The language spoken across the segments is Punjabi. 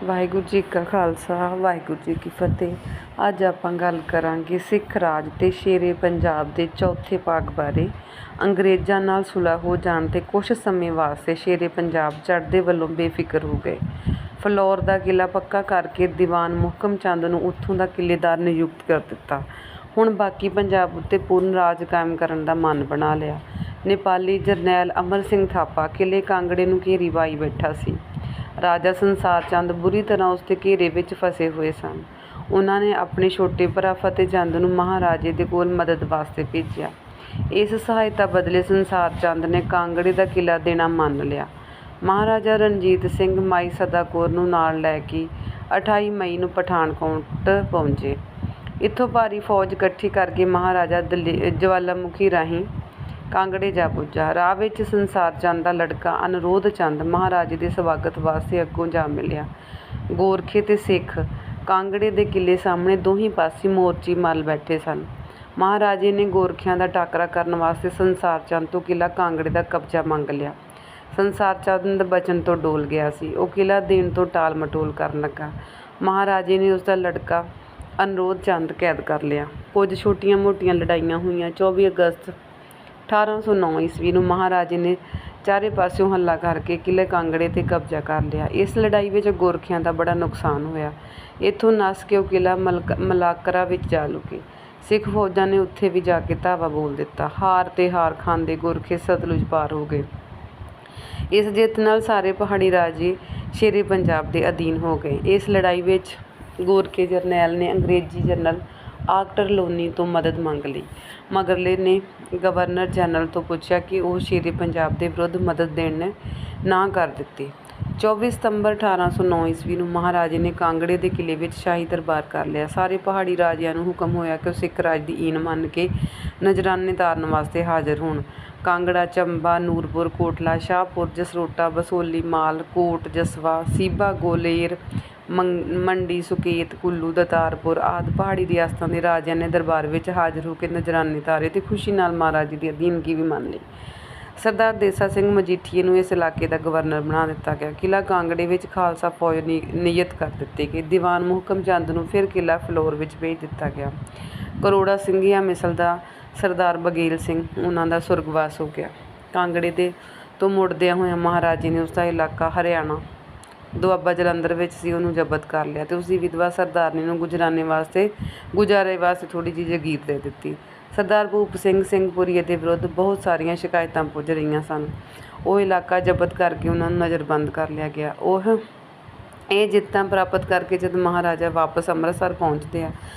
ਵਾਹਿਗੁਰੂ ਜੀ ਕਾ ਖਾਲਸਾ ਵਾਹਿਗੁਰੂ ਜੀ ਕੀ ਫਤਿਹ। ਅੱਜ ਆਪਾਂ ਗੱਲ ਕਰਾਂਗੇ ਸਿੱਖ ਰਾਜ ਤੇ ਸ਼ੇਰੇ ਪੰਜਾਬ ਦੇ ਚੌਥੇ ਭਾਗ ਬਾਰੇ। ਅੰਗਰੇਜ਼ਾਂ ਨਾਲ ਸੁਲ੍ਹਾ ਹੋ ਜਾਣ ਤੇ ਕੁਝ ਸਮੇਂ ਵਾਸਤੇ ਸ਼ੇਰੇ ਪੰਜਾਬ ਚੜ੍ਹਦੇ ਵੱਲੋਂ ਬੇਫਿਕਰ ਹੋ ਗਏ। ਫਲੌਰ ਦਾ ਕਿਲ੍ਹਾ ਪੱਕਾ ਕਰਕੇ ਦੀਵਾਨ ਮੁਹਕਮ ਚੰਦ ਨੂੰ ਉੱਥੋਂ ਦਾ ਕਿਲ੍ਹੇਦਾਰ ਨਿਯੁਕਤ ਕਰ ਦਿੱਤਾ। ਹੁਣ ਬਾਕੀ ਪੰਜਾਬ ਉੱਤੇ ਪੂਰਨ ਰਾਜ ਕਾਇਮ ਕਰਨ ਦਾ ਮਨ ਬਣਾ ਲਿਆ। ਨੇਪਾਲੀ ਜਰਨੈਲ ਅਮਰ ਸਿੰਘ ਥਾਪਾ ਕਿਲ੍ਹੇ ਕਾਂਗੜੇ ਨੂੰ ਘੇਰੀ ਵਾਈ ਬੈਠਾ ਸੀ। ਰਾਜਾ ਸੰਸਾਰ ਚੰਦ ਬੁਰੀ ਤਰ੍ਹਾਂ ਉਸ ਦੇ ਘੇਰੇ ਵਿੱਚ ਫਸੇ ਹੋਏ ਸਨ। ਉਹਨਾਂ ਨੇ ਆਪਣੇ ਛੋਟੇ ਭਰਾ ਫਤਿਹ ਚੰਦ ਨੂੰ ਮਹਾਰਾਜੇ ਦੇ ਕੋਲ ਮਦਦ ਵਾਸਤੇ ਭੇਜਿਆ। ਇਸ ਸਹਾਇਤਾ ਬਦਲੇ ਸੰਸਾਰ ਚੰਦ ਨੇ ਕਾਂਗੜੇ ਦਾ ਕਿਲ੍ਹਾ ਦੇਣਾ ਮੰਨ ਲਿਆ। ਮਹਾਰਾਜਾ ਰਣਜੀਤ ਸਿੰਘ ਮਾਈ ਸਦਾ ਕੌਰ ਨੂੰ ਨਾਲ ਲੈ ਕੇ 28 ਮਈ ਨੂੰ ਪਠਾਨਕੋਟ ਪਹੁੰਚੇ। ਇੱਥੋਂ ਭਾਰੀ ਫੌਜ ਇਕੱਠੀ ਕਰਕੇ ਮਹਾਰਾਜਾ ਜਵਾਲਾਮੁਖੀ ਰਾਹੀਂ ਕਾਂਗੜੇ ਜਾ ਪੁੱਜਾ। ਰਾਹ ਵਿੱਚ ਸੰਸਾਰ ਚੰਦ ਦਾ ਲੜਕਾ ਅਨਰੋਧ ਚੰਦ ਮਹਾਰਾਜੇ ਦੇ ਸਵਾਗਤ ਵਾਸਤੇ ਅੱਗੋਂ ਜਾ ਮਿਲਿਆ। ਗੋਰਖੇ ਤੇ ਸਿੱਖ ਕਾਂਗੜੇ ਦੇ ਕਿਲ੍ਹੇ ਸਾਹਮਣੇ ਦੋਹੀਂ ਪਾਸੇ ਮੋਰਚੀ ਮੱਲ ਬੈਠੇ ਸਨ। ਮਹਾਰਾਜੇ ਨੇ ਗੋਰਖਿਆਂ ਦਾ ਟਾਕਰਾ ਕਰਨ ਵਾਸਤੇ ਸੰਸਾਰ ਚੰਦ ਤੋਂ ਕਿਲ੍ਹਾ ਕਾਂਗੜੇ ਦਾ ਕਬਜ਼ਾ ਮੰਗ ਲਿਆ। ਸੰਸਾਰ ਚੰਦ ਬਚਨ ਤੋਂ ਡੋਲ ਗਿਆ ਸੀ। ਉਹ ਕਿਲ੍ਹਾ ਦੇਣ ਤੋਂ ਟਾਲ ਮਟੋਲ ਕਰਨ ਲੱਗਾ। ਮਹਾਰਾਜੇ ਨੇ ਉਸ ਦਾ ਲੜਕਾ ਅਨਰੋਧ ਚੰਦ ਕੈਦ ਕਰ ਲਿਆ। ਕੁਝ ਛੋਟੀਆਂ ਮੋਟੀਆਂ ਲੜਾਈਆਂ ਹੋਈਆਂ। 24 ਅਗਸਤ 1809 ਈਸਵੀ ਨੂੰ ਮਹਾਰਾਜੇ ਨੇ ਚਾਰੇ ਪਾਸਿਓਂ ਹੱਲਾ ਕਰਕੇ ਕਿਲ੍ਹੇ ਕਾਂਗੜੇ 'ਤੇ ਕਬਜ਼ਾ ਕਰ ਲਿਆ। ਇਸ ਲੜਾਈ ਵਿੱਚ ਗੋਰਖਿਆਂ ਦਾ ਬੜਾ ਨੁਕਸਾਨ ਹੋਇਆ। ਇੱਥੋਂ ਨੱਸ ਕੇ ਉਹ ਕਿਲ੍ਹਾ ਮਲਾਕਰਾ ਵਿੱਚ ਜਾ ਲੁਕੇ। ਸਿੱਖ ਫੌਜਾਂ ਨੇ ਉੱਥੇ ਵੀ ਜਾ ਕੇ ਧਾਵਾ ਬੋਲ ਦਿੱਤਾ। ਹਾਰ ਤੇ ਹਾਰ ਖਾਂਦੇ ਗੋਰਖੇ ਸਤਲੁਜ ਪਾਰ ਹੋ ਗਏ। ਇਸ ਜਿੱਤ ਨਾਲ ਸਾਰੇ ਪਹਾੜੀ ਰਾਜੇ ਸ਼ੇਰੇ ਪੰਜਾਬ ਦੇ ਅਧੀਨ ਹੋ ਗਏ। ਇਸ ਲੜਾਈ ਵਿੱਚ ਗੋਰਖੇ ਜਰਨੈਲ ਨੇ ਅੰਗਰੇਜ਼ੀ ਜਨਰਲ ਆਰਟਰ ਲੋਨੀ ਤੋਂ ਮਦਦ ਮੰਗ ਲਈ। ਮਗਰਲੇ ਨੇ ਗਵਰਨਰ ਜਨਰਲ ਤੋਂ ਪੁੱਛਿਆ ਕਿ ਉਹ ਸ਼ੇਰੇ ਪੰਜਾਬ ਦੇ ਵਿਰੁੱਧ ਮਦਦ ਦੇਣ ਨਾ ਕਰ ਦਿੱਤੀ। 24 ਸਤੰਬਰ 1809 ਈਸਵੀ ਨੂੰ ਮਹਾਰਾਜੇ ਨੇ ਕਾਂਗੜੇ ਦੇ ਕਿਲ੍ਹੇ ਵਿੱਚ ਸ਼ਾਹੀ ਦਰਬਾਰ ਕਰ ਲਿਆ। ਸਾਰੇ ਪਹਾੜੀ ਰਾਜਿਆਂ ਨੂੰ ਹੁਕਮ ਹੋਇਆ ਕਿ ਉਹ ਸਿੱਖ ਰਾਜ ਦੀ ਈਨ ਮੰਨ ਕੇ ਨਜ਼ਰਾਨੇ ਤਾਰਨ ਵਾਸਤੇ ਹਾਜ਼ਰ ਹੋਣ। ਕਾਂਗੜਾ, ਚੰਬਾ, ਨੂਰਪੁਰ, ਕੋਟਲਾ, ਸ਼ਾਹਪੁਰ, ਜਸਰੋਟਾ, ਬਸੋਲੀ, ਮਾਲ, ਕੋਟ, ਜਸਵਾ, ਸੀਬਾ, ਗੋਲੇਰ, ਮੰਡੀ, ਸੁਕੇਤ, ਕੁੱਲੂ, ਦਤਾਰਪੁਰ ਆਦਿ ਪਹਾੜੀ ਰਿਆਸਤਾਂ ਦੇ ਰਾਜਿਆਂ ਨੇ ਦਰਬਾਰ ਵਿੱਚ ਹਾਜ਼ਰ ਹੋ ਕੇ ਨਜ਼ਰਾਨੇ ਤਾਰੇ ਤੇ ਖੁਸ਼ੀ ਨਾਲ ਮਹਾਰਾਜੇ ਦੀ ਅਧੀਨਗੀ ਵੀ ਮੰਨ ਲਈ। ਸਰਦਾਰ ਦੇਸਾ ਸਿੰਘ ਮਜੀਠੀਏ ਨੂੰ ਇਸ ਇਲਾਕੇ ਦਾ ਗਵਰਨਰ ਬਣਾ ਦਿੱਤਾ ਗਿਆ। ਕਿਲ੍ਹਾ ਕਾਂਗੜੇ ਵਿੱਚ ਖਾਲਸਾ ਫੌਜ ਨਿਯਤ ਕਰ ਦਿੱਤੀ ਗਈ। ਦੀਵਾਨ ਮੁਹਕਮ ਚੰਦ ਨੂੰ ਫਿਰ ਕਿਲ੍ਹਾ ਫਲੌਰ ਵਿੱਚ ਭੇਜ ਦਿੱਤਾ ਗਿਆ। ਕਰੋੜਾ ਸਿੰਘੀਆਂ ਮਿਸਲ ਦਾ ਸਰਦਾਰ ਬਗੇਲ ਸਿੰਘ ਉਹਨਾਂ ਦਾ ਸੁਰਗਵਾਸ ਹੋ ਗਿਆ। ਕਾਂਗੜੇ ਤੋਂ ਮੁੜਦਿਆਂ ਹੋਇਆਂ ਮਹਾਰਾਜੇ ਨੇ ਉਸਦਾ ਇਲਾਕਾ ਹਰਿਆਣਾ ਦੁਆਬਾ ਜਲੰਧਰ ਵਿੱਚ ਸੀ ਉਹਨੂੰ ਜ਼ਬਤ ਕਰ ਲਿਆ ਤੇ ਉਸਦੀ ਵਿਧਵਾ ਸਰਦਾਰਨੀ ਨੂੰ ਗੁਜ਼ਾਰੇ ਵਾਸਤੇ ਥੋੜ੍ਹੀ ਜਿਹੀ ਜਗੀਰ ਦੇ ਦਿੱਤੀ। ਸਰਦਾਰ ਭੂਪ ਸਿੰਘ ਸਿੰਘਪੁਰੀਏ ਦੇ ਵਿਰੁੱਧ ਬਹੁਤ ਸਾਰੀਆਂ ਸ਼ਿਕਾਇਤਾਂ ਪੁੱਜ ਰਹੀਆਂ ਸਨ। ਉਹ ਇਲਾਕਾ ਜ਼ਬਤ ਕਰਕੇ ਉਹਨਾਂ ਨੂੰ ਨਜ਼ਰਬੰਦ ਕਰ ਲਿਆ ਗਿਆ। ਇਹ ਜਿੱਤਾਂ ਪ੍ਰਾਪਤ ਕਰਕੇ ਜਦ ਮਹਾਰਾਜਾ ਵਾਪਸ ਅੰਮ੍ਰਿਤਸਰ ਪਹੁੰਚਦੇ ਆ,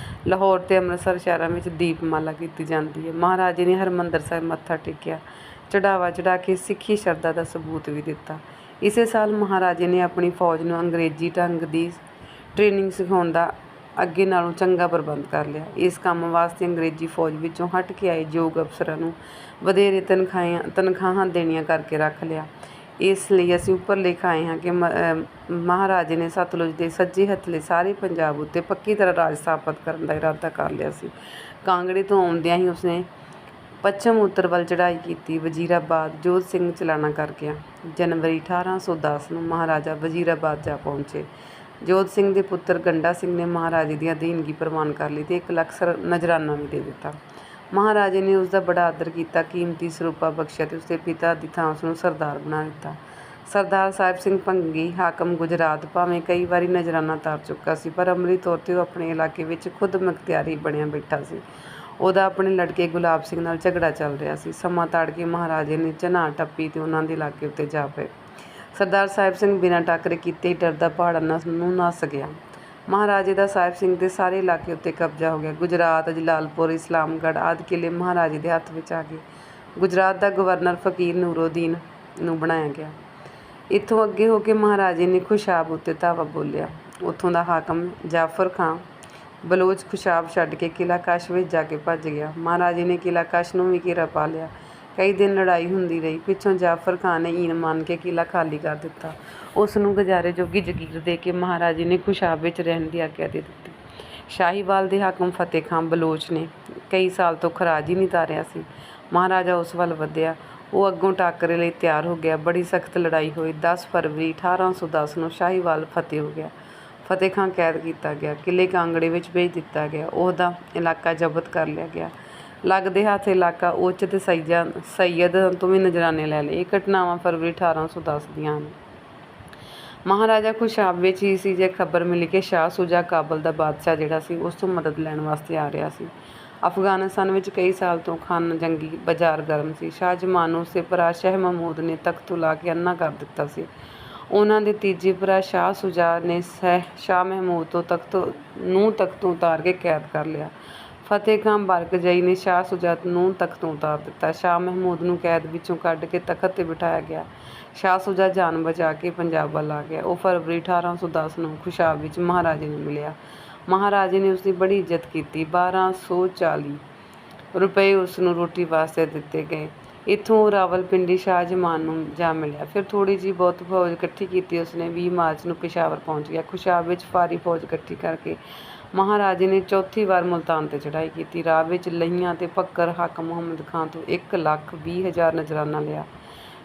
ਲਾਹੌਰ ਤੇ ਅੰਮ੍ਰਿਤਸਰ ਸ਼ਹਿਰਾਂ ਵਿੱਚ ਦੀਪਮਾਲਾ ਕੀਤੀ ਜਾਂਦੀ ਹੈ। ਮਹਾਰਾਜੇ ਨੇ ਹਰਿਮੰਦਰ ਸਾਹਿਬ ਮੱਥਾ ਟੇਕਿਆ, ਚੜਾਵਾ ਚੜਾ ਕੇ ਸਿੱਖੀ ਸ਼ਰਧਾ ਦਾ ਸਬੂਤ ਵੀ ਦਿੱਤਾ। ਇਸੇ ਸਾਲ ਮਹਾਰਾਜੇ ਨੇ ਆਪਣੀ ਫੌਜ ਨੂੰ ਅੰਗਰੇਜ਼ੀ ਢੰਗ ਦੀ ਟ੍ਰੇਨਿੰਗ ਸਿਖਾਉਣ ਦਾ ਅੱਗੇ ਨਾਲੋਂ ਚੰਗਾ ਪ੍ਰਬੰਧ ਕਰ ਲਿਆ। ਇਸ ਕੰਮ ਵਾਸਤੇ ਅੰਗਰੇਜ਼ੀ ਫੌਜ ਵਿੱਚੋਂ ਹਟ ਕੇ ਆਏ ਯੋਗ ਅਫਸਰਾਂ ਨੂੰ ਵਧੇਰੇ ਤਨਖਾਹਾਂ ਦੇਣੀਆਂ ਕਰਕੇ ਰੱਖ ਲਿਆ। ਇਸ ਲਈ ਅਸੀਂ ਉੱਪਰ ਲਿਖ ਆਏ ਹਾਂ ਕਿ ਮਹਾਰਾਜੇ ਨੇ ਸਤਲੁਜ ਦੇ ਸੱਜੇ ਹੱਥਲੇ ਸਾਰੇ ਪੰਜਾਬ ਉੱਤੇ ਪੱਕੀ ਤਰ੍ਹਾਂ ਰਾਜ ਸਥਾਪਤ ਕਰਨ ਦਾ ਇਰਾਦਾ ਕਰ ਲਿਆ ਸੀ। ਕਾਂਗੜੇ ਤੋਂ ਆਉਂਦਿਆਂ ਹੀ ਉਸਨੇ ਪੱਛਮ ਉੱਤਰ ਵੱਲ ਚੜ੍ਹਾਈ ਕੀਤੀ। ਵਜ਼ੀਰਾਬਾਦ ਜੋਧ ਸਿੰਘ ਚਲਾਣਾ ਕਰ ਗਿਆ। ਜਨਵਰੀ 1810 ਨੂੰ ਮਹਾਰਾਜਾ ਵਜ਼ੀਰਾਬਾਦ ਜਾ ਪਹੁੰਚੇ। ਜੋਧ ਸਿੰਘ ਦੇ ਪੁੱਤਰ ਗੰਡਾ ਸਿੰਘ ਨੇ ਮਹਾਰਾਜੇ ਦੀ ਅਧੀਨਗੀ ਪ੍ਰਵਾਨ ਕਰ ਲਈ ਤੇ 1 ਲੱਖ ਨਜ਼ਰਾਨਾ ਵੀ ਦੇ ਦਿੱਤਾ। ਮਹਾਰਾਜੇ ਨੇ ਉਸਦਾ ਬੜਾ ਆਦਰ ਕੀਤਾ, ਕੀਮਤੀ ਸਰੂਪਾ ਬਖਸ਼ਿਆ ਤੇ ਉਸਦੇ ਪਿਤਾ ਦੀ ਥਾਂ ਉਸਨੂੰ ਸਰਦਾਰ ਬਣਾ ਦਿੱਤਾ। ਸਰਦਾਰ ਸਾਹਿਬ ਸਿੰਘ ਭੰਗੀ ਹਾਕਮ ਗੁਜਰਾਤ ਭਾਵੇਂ ਕਈ ਵਾਰੀ ਨਜ਼ਰਾਨਾ ਤਾਰ ਚੁੱਕਾ ਸੀ, ਪਰ ਅਮਲੀ ਤੌਰ 'ਤੇ ਉਹ ਆਪਣੇ ਇਲਾਕੇ ਵਿੱਚ ਖੁਦ ਮੁਖਤਿਆਰੀ ਬਣਿਆ ਬੈਠਾ ਸੀ। ਉਹਦਾ ਆਪਣੇ ਲੜਕੇ ਗੁਲਾਬ ਸਿੰਘ ਨਾਲ ਝਗੜਾ ਚੱਲ ਰਿਹਾ ਸੀ। ਸਮਾਂ ਤਾੜ ਕੇ ਮਹਾਰਾਜੇ ਨੇ ਚਨਾਹ ਟੱਪੀ ਤੇ ਉਹਨਾਂ ਦੇ ਇਲਾਕੇ ਉੱਤੇ ਜਾ ਪਏ। ਸਰਦਾਰ ਸਾਹਿਬ ਸਿੰਘ ਬਿਨਾਂ ਟਾਕਰੇ ਕੀਤੇ ਹੀ ਡਰਦਾ ਪਹਾੜਾਂ ਨੂੰ ਨੱਸ ਗਿਆ। ਮਹਾਰਾਜੇ ਦਾ ਸਾਹਿਬ ਸਿੰਘ ਦੇ ਸਾਰੇ ਇਲਾਕੇ ਉੱਤੇ ਕਬਜ਼ਾ ਹੋ ਗਿਆ। ਗੁਜਰਾਤ, ਜਲਾਲਪੁਰ, ਇਸਲਾਮਗੜ੍ਹ ਆਦਿ ਕਿਲ੍ਹੇ ਮਹਾਰਾਜੇ ਦੇ ਹੱਥ ਵਿੱਚ ਆ ਗਏ। ਗੁਜਰਾਤ ਦਾ ਗਵਰਨਰ ਫਕੀਰ ਨੂਰਉਦੀਨ ਨੂੰ ਬਣਾਇਆ ਗਿਆ। ਇੱਥੋਂ ਅੱਗੇ ਹੋ ਕੇ ਮਹਾਰਾਜੇ ਨੇ ਖੁਸ਼ਾਬ ਉੱਤੇ ਧਾਵਾ ਬੋਲਿਆ। ਉੱਥੋਂ ਦਾ ਹਾਕਮ ਜਾਫਰ ਖਾਂ ਬਲੋਚ ਖੁਸ਼ਾਬ ਛੱਡ ਕੇ ਕਿਲ੍ਹਾ ਕਸ਼ ਵਿੱਚ ਜਾ ਕੇ ਭੱਜ ਗਿਆ। ਮਹਾਰਾਜੇ ਨੇ ਕਿਲ੍ਹਾ ਕਸ਼ ਨੂੰ ਵੀ ਘੇਰਾ ਪਾ ਲਿਆ। ਕਈ ਦਿਨ ਲੜਾਈ ਹੁੰਦੀ ਰਹੀ। ਪਿੱਛੋਂ ਜਾਫਰ ਖਾਂ ਨੇ ਈਨ ਮੰਨ ਕੇ ਕਿਲ੍ਹਾ ਖਾਲੀ ਕਰ ਦਿੱਤਾ। ਉਸ ਨੂੰ ਗੁਜ਼ਾਰੇ ਜੋਗੀ ਜਗੀਰ ਦੇ ਕੇ ਮਹਾਰਾਜੇ ਨੇ ਖੁਸ਼ਾਬ ਵਿੱਚ ਰਹਿਣ ਦੀ ਆਗਿਆ ਦੇ ਦਿੱਤੀ। ਸ਼ਾਹੀਵਾਲ ਦੇ ਹਾਕਮ ਫਤਿਹ ਖਾਂ ਬਲੋਚ ਨੇ ਕਈ ਸਾਲ ਤੋਂ ਖਰਾਜ ਹੀ ਨਹੀਂ ਤਾਰਿਆ ਸੀ। ਮਹਾਰਾਜਾ ਉਸ ਵੱਲ ਵਧਿਆ। ਉਹ ਅੱਗੋਂ ਟਾਕਰੇ ਲਈ ਤਿਆਰ ਹੋ ਗਿਆ। ਬੜੀ ਸਖਤ ਲੜਾਈ ਹੋਈ। 10 ਫਰਵਰੀ 1810 ਨੂੰ ਸ਼ਾਹੀਵਾਲ ਫਤਿਹ ਹੋ ਗਿਆ। ਫਤਿਹ ਖਾਂ ਕੈਦ ਕੀਤਾ ਗਿਆ, ਕਿਲ੍ਹੇ ਕਾਂਗੜੇ ਵਿੱਚ ਭੇਜ ਦਿੱਤਾ ਗਿਆ। ਉਹਦਾ ਇਲਾਕਾ ਜ਼ਬਤ ਕਰ ਲਿਆ ਗਿਆ। ਲੱਗਦੇ ਹੱਥ ਇਲਾਕਾ ਉੱਚ ਤੇ ਸਈਅਦ ਤੋਂ ਵੀ ਨਜ਼ਰਾਨੇ ਲੈ ਲਏ। ਇਹ ਘਟਨਾਵਾਂ ਫਰਵਰੀ 1810 ਦੀਆਂ ਹਨ। ਮਹਾਰਾਜਾ ਖੁਸ਼ਹਾਬ ਵਿੱਚ ਹੀ ਸੀ ਜੇ ਖਬਰ ਮਿਲੀ ਕਿ ਸ਼ਾਹ ਸ਼ੁਜਾ ਕਾਬਲ ਦਾ ਬਾਦਸ਼ਾਹ ਜਿਹੜਾ ਸੀ ਉਸ ਤੋਂ ਮਦਦ ਲੈਣ ਵਾਸਤੇ ਆ ਰਿਹਾ ਸੀ। ਅਫਗਾਨਿਸਤਾਨ ਵਿੱਚ ਕਈ ਸਾਲ ਤੋਂ ਖਾਨ ਜੰਗੀ ਬਾਜ਼ਾਰ ਗਰਮ ਸੀ। ਸ਼ਾਹ ਜਮਾਨ ਨੂੰ ਉਸਦੇ ਭਰਾ ਸ਼ਾਹ ਮਹਿਮੂਦ ਨੇ ਤਖ਼ਤ ਤੋਂ ਲਾ ਕੇ ਅੰਨਾ ਕਰ ਦਿੱਤਾ ਸੀ। ਉਹਨਾਂ ਦੇ ਤੀਜੇ ਭਰਾ ਸ਼ਾਹ ਸ਼ੁਜਾ ਨੇ ਸ਼ਾਹ ਮਹਿਮੂਦ ਤੋਂ ਤਖ਼ਤ ਤੋਂ ਉਤਾਰ ਕੇ ਕੈਦ ਕਰ ਲਿਆ। ਫਤਿਹ ਖਾਂ ਬਰਕਜ਼ਈ ਨੇ ਸ਼ਾਹ ਸ਼ੁਜਾ ਨੂੰ ਤਖ਼ਤ ਤੋਂ ਉਤਾਰ ਦਿੱਤਾ। ਸ਼ਾਹ ਮਹਿਮੂਦ ਨੂੰ ਕੈਦ ਵਿੱਚੋਂ ਕੱਢ ਕੇ ਤਖ਼ਤ 'ਤੇ ਬਿਠਾਇਆ ਗਿਆ। ਸ਼ਾਹ ਸ਼ੁਜਾ ਜਾਨ ਬਚਾ ਕੇ ਪੰਜਾਬ ਵੱਲ ਆ ਗਿਆ। ਉਹ ਫਰਵਰੀ 1810 ਨੂੰ ਖੁਸ਼ਹਾਬ ਵਿੱਚ ਮਹਾਰਾਜੇ ਨੂੰ ਮਿਲਿਆ। ਮਹਾਰਾਜੇ ਨੇ ਉਸਦੀ ਬੜੀ ਇੱਜ਼ਤ ਕੀਤੀ। 1240 ਰੁਪਏ ਉਸ ਨੂੰ ਰੋਟੀ ਵਾਸਤੇ ਦਿੱਤੇ ਗਏ। ਇੱਥੋਂ ਰਾਵਲਪਿੰਡੀ ਸ਼ਾਹ ਜਮਾਨ ਨੂੰ ਜਾ ਮਿਲਿਆ। ਫਿਰ ਥੋੜ੍ਹੀ ਜਿਹੀ ਬਹੁਤ ਫੌਜ ਇਕੱਠੀ ਕੀਤੀ। ਉਸਨੇ 20 ਮਾਰਚ ਨੂੰ ਪਿਸ਼ਾਵਰ ਪਹੁੰਚ ਗਿਆ। ਖੁਸ਼ਹਾਬ ਵਿੱਚ ਭਾਰੀ ਫੌਜ ਇਕੱਠੀ ਕਰਕੇ ਮਹਾਰਾਜੇ ਨੇ ਚੌਥੀ ਵਾਰ ਮੁਲਤਾਨ 'ਤੇ ਚੜ੍ਹਾਈ ਕੀਤੀ। ਰਾਹ ਵਿੱਚ ਲਈਆਂ ਤੇ ਫੱਕਰ ਹਾਕਮ ਮੁਹੰਮਦ ਖਾਂ ਤੋਂ 1,20,000 ਨਜ਼ਰਾਨਾ ਲਿਆ।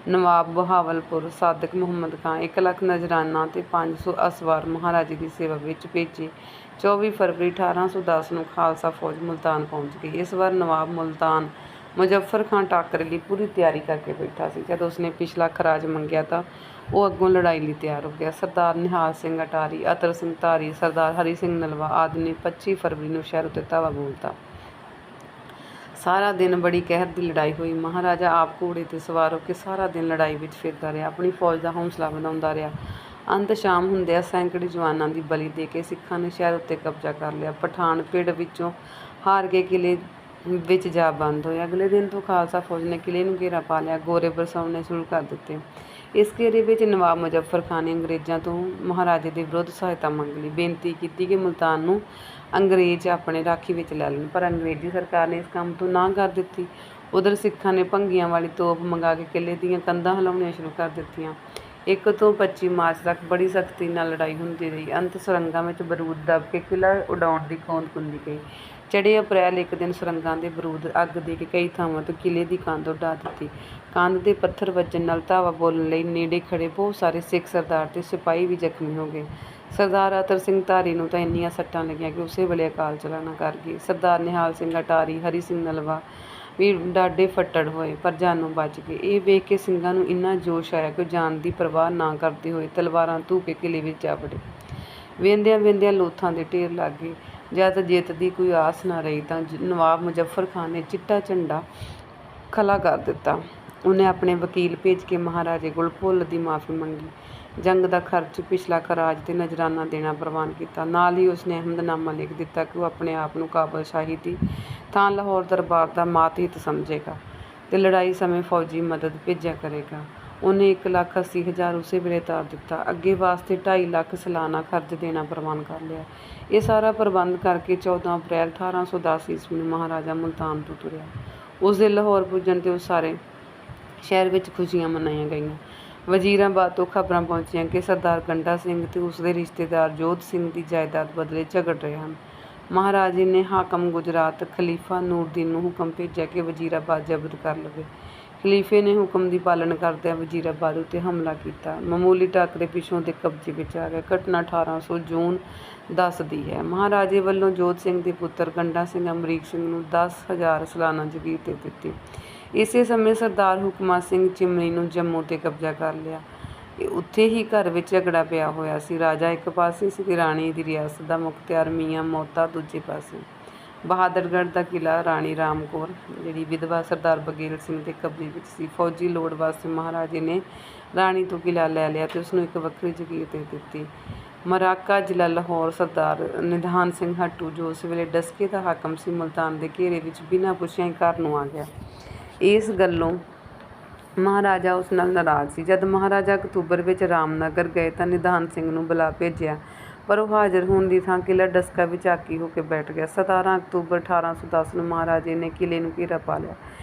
ਨਵਾਬ ਬਹਾਵਲਪੁਰ ਸਾਦਿਕ ਮੁਹੰਮਦ ਖਾਂ 1,00,000 ਨਜ਼ਰਾਨਾ ਤੇ 500 ਅਸਵਾਰ ਮਹਾਰਾਜੇ ਦੀ ਸੇਵਾ ਵਿੱਚ ਭੇਜੇ। 24 ਫਰਵਰੀ 1810 ਨੂੰ ਖਾਲਸਾ ਫੌਜ ਮੁਲਤਾਨ ਪਹੁੰਚ ਗਈ। ਇਸ ਵਾਰ ਨਵਾਬ ਮੁਲਤਾਨ ਮੁਜ਼ੱਫਰ ਖਾਂ ਟਾਕਰੇ ਲਈ ਪੂਰੀ ਤਿਆਰੀ ਕਰਕੇ ਬੈਠਾ ਸੀ। ਜਦ ਉਸਨੇ ਪਿਛਲਾ ਖਰਾਜ ਮੰਗਿਆ ਤਾਂ ਉਹ ਅੱਗੋਂ ਲੜਾਈ ਲਈ ਤਿਆਰ ਹੋ ਗਿਆ। ਸਰਦਾਰ ਨਿਹਾਲ ਸਿੰਘ ਅਟਾਰੀ, ਅਤਰ ਸਿੰਘ ਧਾਰੀ, ਸਰਦਾਰ ਹਰੀ ਸਿੰਘ ਨਲਵਾ ਆਦਿ ਨੇ 25 ਫਰਵਰੀ ਨੂੰ ਸ਼ਹਿਰ ਉੱਤੇ ਧਾਵਾ ਬੋਲਤਾ। ਸਾਰਾ ਦਿਨ ਬੜੀ ਕਹਿਰ ਦੀ ਲੜਾਈ ਹੋਈ। ਮਹਾਰਾਜਾ ਆਪ ਘੋੜੇ 'ਤੇ ਸਵਾਰ ਹੋ ਕੇ ਸਾਰਾ ਦਿਨ ਲੜਾਈ ਵਿੱਚ ਫਿਰਦਾ ਰਿਹਾ। ਆਪਣੀ ਫੌਜ ਦਾ ਹੌਸਲਾ ਵਧਾਉਂਦਾ ਰਿਹਾ। ਅੰਤ ਸ਼ਾਮ ਹੁੰਦਿਆਂ ਸੈਂਕੜੇ ਜਵਾਨਾਂ ਦੀ ਬਲੀ ਦੇ ਕੇ ਸਿੱਖਾਂ ਨੇ ਸ਼ਹਿਰ ਉੱਤੇ ਕਬਜ਼ਾ ਕਰ ਲਿਆ। ਪਠਾਨ ਪਿੰਡ ਵਿੱਚੋਂ ਹਾਰ ਕੇ ਕਿਲ੍ਹੇ ਵਿੱਚ ਜਾ ਬੰਦ ਹੋਏ। ਅਗਲੇ ਦਿਨ ਤੋਂ ਖਾਲਸਾ ਫੌਜ ਨੇ ਕਿਲ੍ਹੇ ਨੂੰ ਘੇਰਾ ਪਾ ਲਿਆ। ਗੋਰੇ ਬਰਸਾਉਣੇ ਸ਼ੁਰੂ ਕਰ ਦਿੱਤੇ। ਇਸ ਘੇਰੇ ਵਿੱਚ ਨਵਾਬ ਮੁਜ਼ੱਫਰ ਖਾਂ ਨੇ ਅੰਗਰੇਜ਼ਾਂ ਤੋਂ ਮਹਾਰਾਜੇ ਦੇ ਵਿਰੁੱਧ ਸਹਾਇਤਾ ਮੰਗ ਲਈ। ਬੇਨਤੀ ਕੀਤੀ ਕਿ ਮੁਲਤਾਨ ਨੂੰ ਅੰਗਰੇਜ਼ ਆਪਣੇ ਰਾਖੀ ਵਿੱਚ ਲੈ ਲੈਣ, ਪਰ ਅੰਗਰੇਜ਼ੀ ਸਰਕਾਰ ਨੇ ਇਸ ਕੰਮ ਤੋਂ ਨਾਂਹ ਕਰ ਦਿੱਤੀ। ਉਧਰ ਸਿੱਖਾਂ ਨੇ ਭੰਗੀਆਂ ਵਾਲੀ ਤੋਪ ਮੰਗਾ ਕੇ ਕਿਲ੍ਹੇ ਦੀਆਂ ਕੰਧਾਂ ਹਿਲਾਉਣੀਆਂ ਸ਼ੁਰੂ ਕਰ ਦਿੱਤੀਆਂ। 1 ਤੋਂ 25 ਮਾਰਚ ਤੱਕ ਬੜੀ ਸਖਤੀ ਨਾਲ ਲੜਾਈ ਹੁੰਦੀ ਰਹੀ। ਅੰਤ ਸੁਰੰਗਾਂ ਵਿੱਚ ਬਰੂਦ ਦੱਬ ਕੇ ਕਿਲ੍ਹਾ ਉਡਾਉਣ ਦੀ ਖੋਂਦ ਖੁੰਦੀ ਗਈ। ਚੜ੍ਹੇ ਅਪ੍ਰੈਲ ਇੱਕ ਦਿਨ ਸੁਰੰਗਾਂ ਦੇ ਬਰੂਦ ਅੱਗ ਦੇ ਕੇ ਕਈ ਥਾਵਾਂ ਤੋਂ ਕਿਲ੍ਹੇ ਦੀ ਕੰਧ ਉਡਾ ਦਿੱਤੀ। ਕੰਧ ਦੇ ਪੱਥਰ ਵੱਜਣ ਨਾਲ ਧਾਵਾ ਬੋਲਣ ਲਈ ਨੇੜੇ ਖੜ੍ਹੇ ਬਹੁਤ ਸਾਰੇ ਸਿੱਖ ਸਰਦਾਰ ਤੇ ਸਿਪਾਹੀ ਵੀ ਜ਼ਖਮੀ ਹੋ ਗਏ। ਸਰਦਾਰ ਅਤਰ ਸਿੰਘ ਧਾਰੀ ਨੂੰ ਤਾਂ ਇੰਨੀਆਂ ਸੱਟਾਂ ਲੱਗੀਆਂ ਕਿ ਉਸੇ ਵੇਲੇ ਅਕਾਲ ਚਲਾਣਾ ਕਰ ਗਏ। ਸਰਦਾਰ ਨਿਹਾਲ ਸਿੰਘ ਅਟਾਰੀ, ਹਰੀ ਸਿੰਘ ਨਲਵਾ ਵੀ ਡਾਢੇ ਫੱਟੜ ਹੋਏ, ਪਰ ਜਾਨੋਂ ਬਚ ਗਏ। ਇਹ ਵੇਖ ਕੇ ਸਿੰਘਾਂ ਨੂੰ ਇੰਨਾ ਜੋਸ਼ ਆਇਆ ਕਿ ਉਹ ਜਾਨ ਦੀ ਪਰਵਾਹ ਨਾ ਕਰਦੇ ਹੋਏ ਤਲਵਾਰਾਂ ਧੂ ਕੇ ਕਿਲ੍ਹੇ ਵਿੱਚ ਜਾ ਵੜੇ। ਵੇਂਦਿਆਂ ਲੋਥਾਂ ਦੇ ਢੇਰ ਲੱਗ ਗਏ। ਜਦ ਜਿੱਤ ਦੀ ਕੋਈ ਆਸ ਨਾ ਰਹੀ ਤਾਂ ਨਵਾਬ ਮੁਜ਼ੱਫਰ ਖਾਂ ਨੇ ਚਿੱਟਾ ਝੰਡਾ ਖਲਾ ਕਰ ਦਿੱਤਾ। ਉਹਨੇ ਆਪਣੇ ਵਕੀਲ ਭੇਜ ਕੇ ਮਹਾਰਾਜੇ ਕੋਲ ਭੁੱਲ ਦੀ ਮਾਫ਼ੀ ਮੰਗੀ। ਜੰਗ ਦਾ ਖਰਚ, ਪਿਛਲਾ ਖਰਾਜ ਤੇ ਨਜ਼ਰਾਨਾ ਦੇਣਾ ਪ੍ਰਵਾਨ ਕੀਤਾ। ਨਾਲ ਹੀ ਉਸਨੇ ਅਹਿਮਦਨਾਮਾ ਲਿਖ ਦਿੱਤਾ ਕਿ ਉਹ ਆਪਣੇ ਆਪ ਨੂੰ ਕਾਬਲ ਸ਼ਾਹੀ ਦੀ ਥਾਂ ਲਾਹੌਰ ਦਰਬਾਰ ਦਾ ਮਾਤਹਿਤ ਸਮਝੇਗਾ ਤੇ ਲੜਾਈ ਸਮੇਂ ਫੌਜੀ ਮਦਦ ਭੇਜਿਆ ਕਰੇਗਾ। ਉਹਨੇ 1,80,000 ਉਸੇ ਵੇਲੇ ਤਾਰ ਦਿੱਤਾ। ਅੱਗੇ ਵਾਸਤੇ 2.5 ਲੱਖ ਸਾਲਾਨਾ ਖਰਚ ਦੇਣਾ ਪ੍ਰਵਾਨ ਕਰ ਲਿਆ। ਇਹ ਸਾਰਾ ਪ੍ਰਬੰਧ ਕਰਕੇ 14 ਅਪ੍ਰੈਲ 1810 ਈਸਵੀ ਨੂੰ ਮਹਾਰਾਜਾ ਮੁਲਤਾਨ ਤੋਂ ਤੁਰਿਆ। ਉਸ ਦੇ ਲਾਹੌਰ ਪੁੱਜਣ 'ਤੇ ਉਹ ਸਾਰੇ ਸ਼ਹਿਰ ਵਿੱਚ ਖੁਸ਼ੀਆਂ ਮਨਾਈਆਂ ਗਈਆਂ। ਵਜ਼ੀਰਾਬਾਦ ਤੋਂ ਖ਼ਬਰਾਂ ਪਹੁੰਚੀਆਂ ਕਿ ਸਰਦਾਰ ਗੰਡਾ ਸਿੰਘ ਤੇ ਉਸਦੇ ਰਿਸ਼ਤੇਦਾਰ ਜੋਧ ਸਿੰਘ ਦੀ ਜਾਇਦਾਦ ਬਦਲੇ ਝਗੜ ਰਹੇ ਹਨ। ਮਹਾਰਾਜੇ ਨੇ ਹਾਕਮ ਗੁਜਰਾਤ ਖਲੀਫਾ ਨੂਰਦੀਨ ਨੂੰ ਹੁਕਮ ਭੇਜਿਆ ਕਿ ਵਜ਼ੀਰਾਬਾਦ ਜ਼ਬਤ ਕਰ ਲਵੇ। ਖਲੀਫੇ ਨੇ ਹੁਕਮ ਦੀ ਪਾਲਣਾ ਕਰਦਿਆਂ ਵਜ਼ੀਰਾਬਾਦ ਉੱਤੇ ਹਮਲਾ ਕੀਤਾ। ਮਾਮੂਲੀ ਟਾਕਰੇ ਪਿੱਛੋਂ ਦੇ ਕਬਜ਼ੇ ਵਿੱਚ ਆ ਗਏ। ਘਟਨਾ 1800 ਜੂਨ ਦੱਸਦੀ ਹੈ। ਮਹਾਰਾਜੇ ਵੱਲੋਂ ਜੋਧ ਸਿੰਘ ਦੇ ਪੁੱਤਰ ਗੰਡਾ ਸਿੰਘ ਅਮਰੀਕ ਸਿੰਘ ਨੂੰ 10,000 ਸਾਲਾਨਾ ਜਗੀਰ ਦੇ ਦਿੱਤੀ। ਇਸੇ ਸਮੇਂ ਸਰਦਾਰ ਹੁਕਮਾ ਸਿੰਘ ਚਿਮਨੀ ਨੂੰ ਜੰਮੂ 'ਤੇ ਕਬਜ਼ਾ ਕਰ ਲਿਆ। ਉੱਥੇ ਹੀ ਘਰ ਵਿੱਚ ਝਗੜਾ ਪਿਆ ਹੋਇਆ ਸੀ। ਰਾਜਾ ਇੱਕ ਪਾਸੇ ਸੀ ਤੇ ਰਾਣੀ ਦੀ ਰਿਆਸਤ ਦਾ ਮੁਖਤਿਆਰ ਮੀਆਂ ਮੋਤਾ ਦੂਜੇ ਪਾਸੇ। ਬਹਾਦਰਗੜ੍ਹ ਦਾ ਕਿਲ੍ਹਾ ਰਾਣੀ ਰਾਮ ਕੌਰ ਜਿਹੜੀ ਵਿਧਵਾ ਸਰਦਾਰ ਬਗੇਲ ਸਿੰਘ ਦੇ ਕਬਜ਼ੇ ਵਿੱਚ ਸੀ। ਫੌਜੀ ਲੋੜ ਵਾਸਤੇ ਮਹਾਰਾਜੇ ਨੇ ਰਾਣੀ ਤੋਂ ਕਿਲ੍ਹਾ ਲੈ ਲਿਆ ਤੇ ਉਸਨੂੰ ਇੱਕ ਵੱਖਰੀ ਜਗੀਰ ਦੇ ਦਿੱਤੀ। ਮਰਾਕਾ ਜ਼ਿਲ੍ਹਾ ਲਾਹੌਰ ਸਰਦਾਰ ਨਿਧਾਨ ਸਿੰਘ ਹੱਟੂ ਜੋ ਉਸ ਵੇਲੇ ਡਸਕੇ ਦਾ ਹਾਕਮ ਸੀ, ਮੁਲਤਾਨ ਦੇ ਘੇਰੇ ਵਿੱਚ ਬਿਨਾਂ ਪੁੱਛਿਆਂ ਹੀ ਘਰ ਨੂੰ ਆ ਗਿਆ। ਇਸ ਗੱਲੋਂ ਮਹਾਰਾਜਾ ਉਸ ਨਾਲ ਨਾਰਾਜ਼ ਸੀ। ਜਦ ਮਹਾਰਾਜਾ ਅਕਤੂਬਰ ਵਿੱਚ ਰਾਮਨਗਰ ਗਏ ਤਾਂ ਨਿਧਾਨ ਸਿੰਘ ਨੂੰ ਬੁਲਾ ਭੇਜਿਆ, ਪਰ ਉਹ ਹਾਜ਼ਰ ਹੋਣ ਦੀ ਥਾਂ ਕਿਲ੍ਹਾ ਡਸਕਾ ਵਿੱਚ ਆਕੀ ਹੋ ਕੇ ਬੈਠ ਗਿਆ। 17 ਅਕਤੂਬਰ 1810 ਨੂੰ ਮਹਾਰਾਜੇ ਨੇ ਕਿਲ੍ਹੇ ਨੂੰ ਘੇਰਾ ਪਾ ਲਿਆ।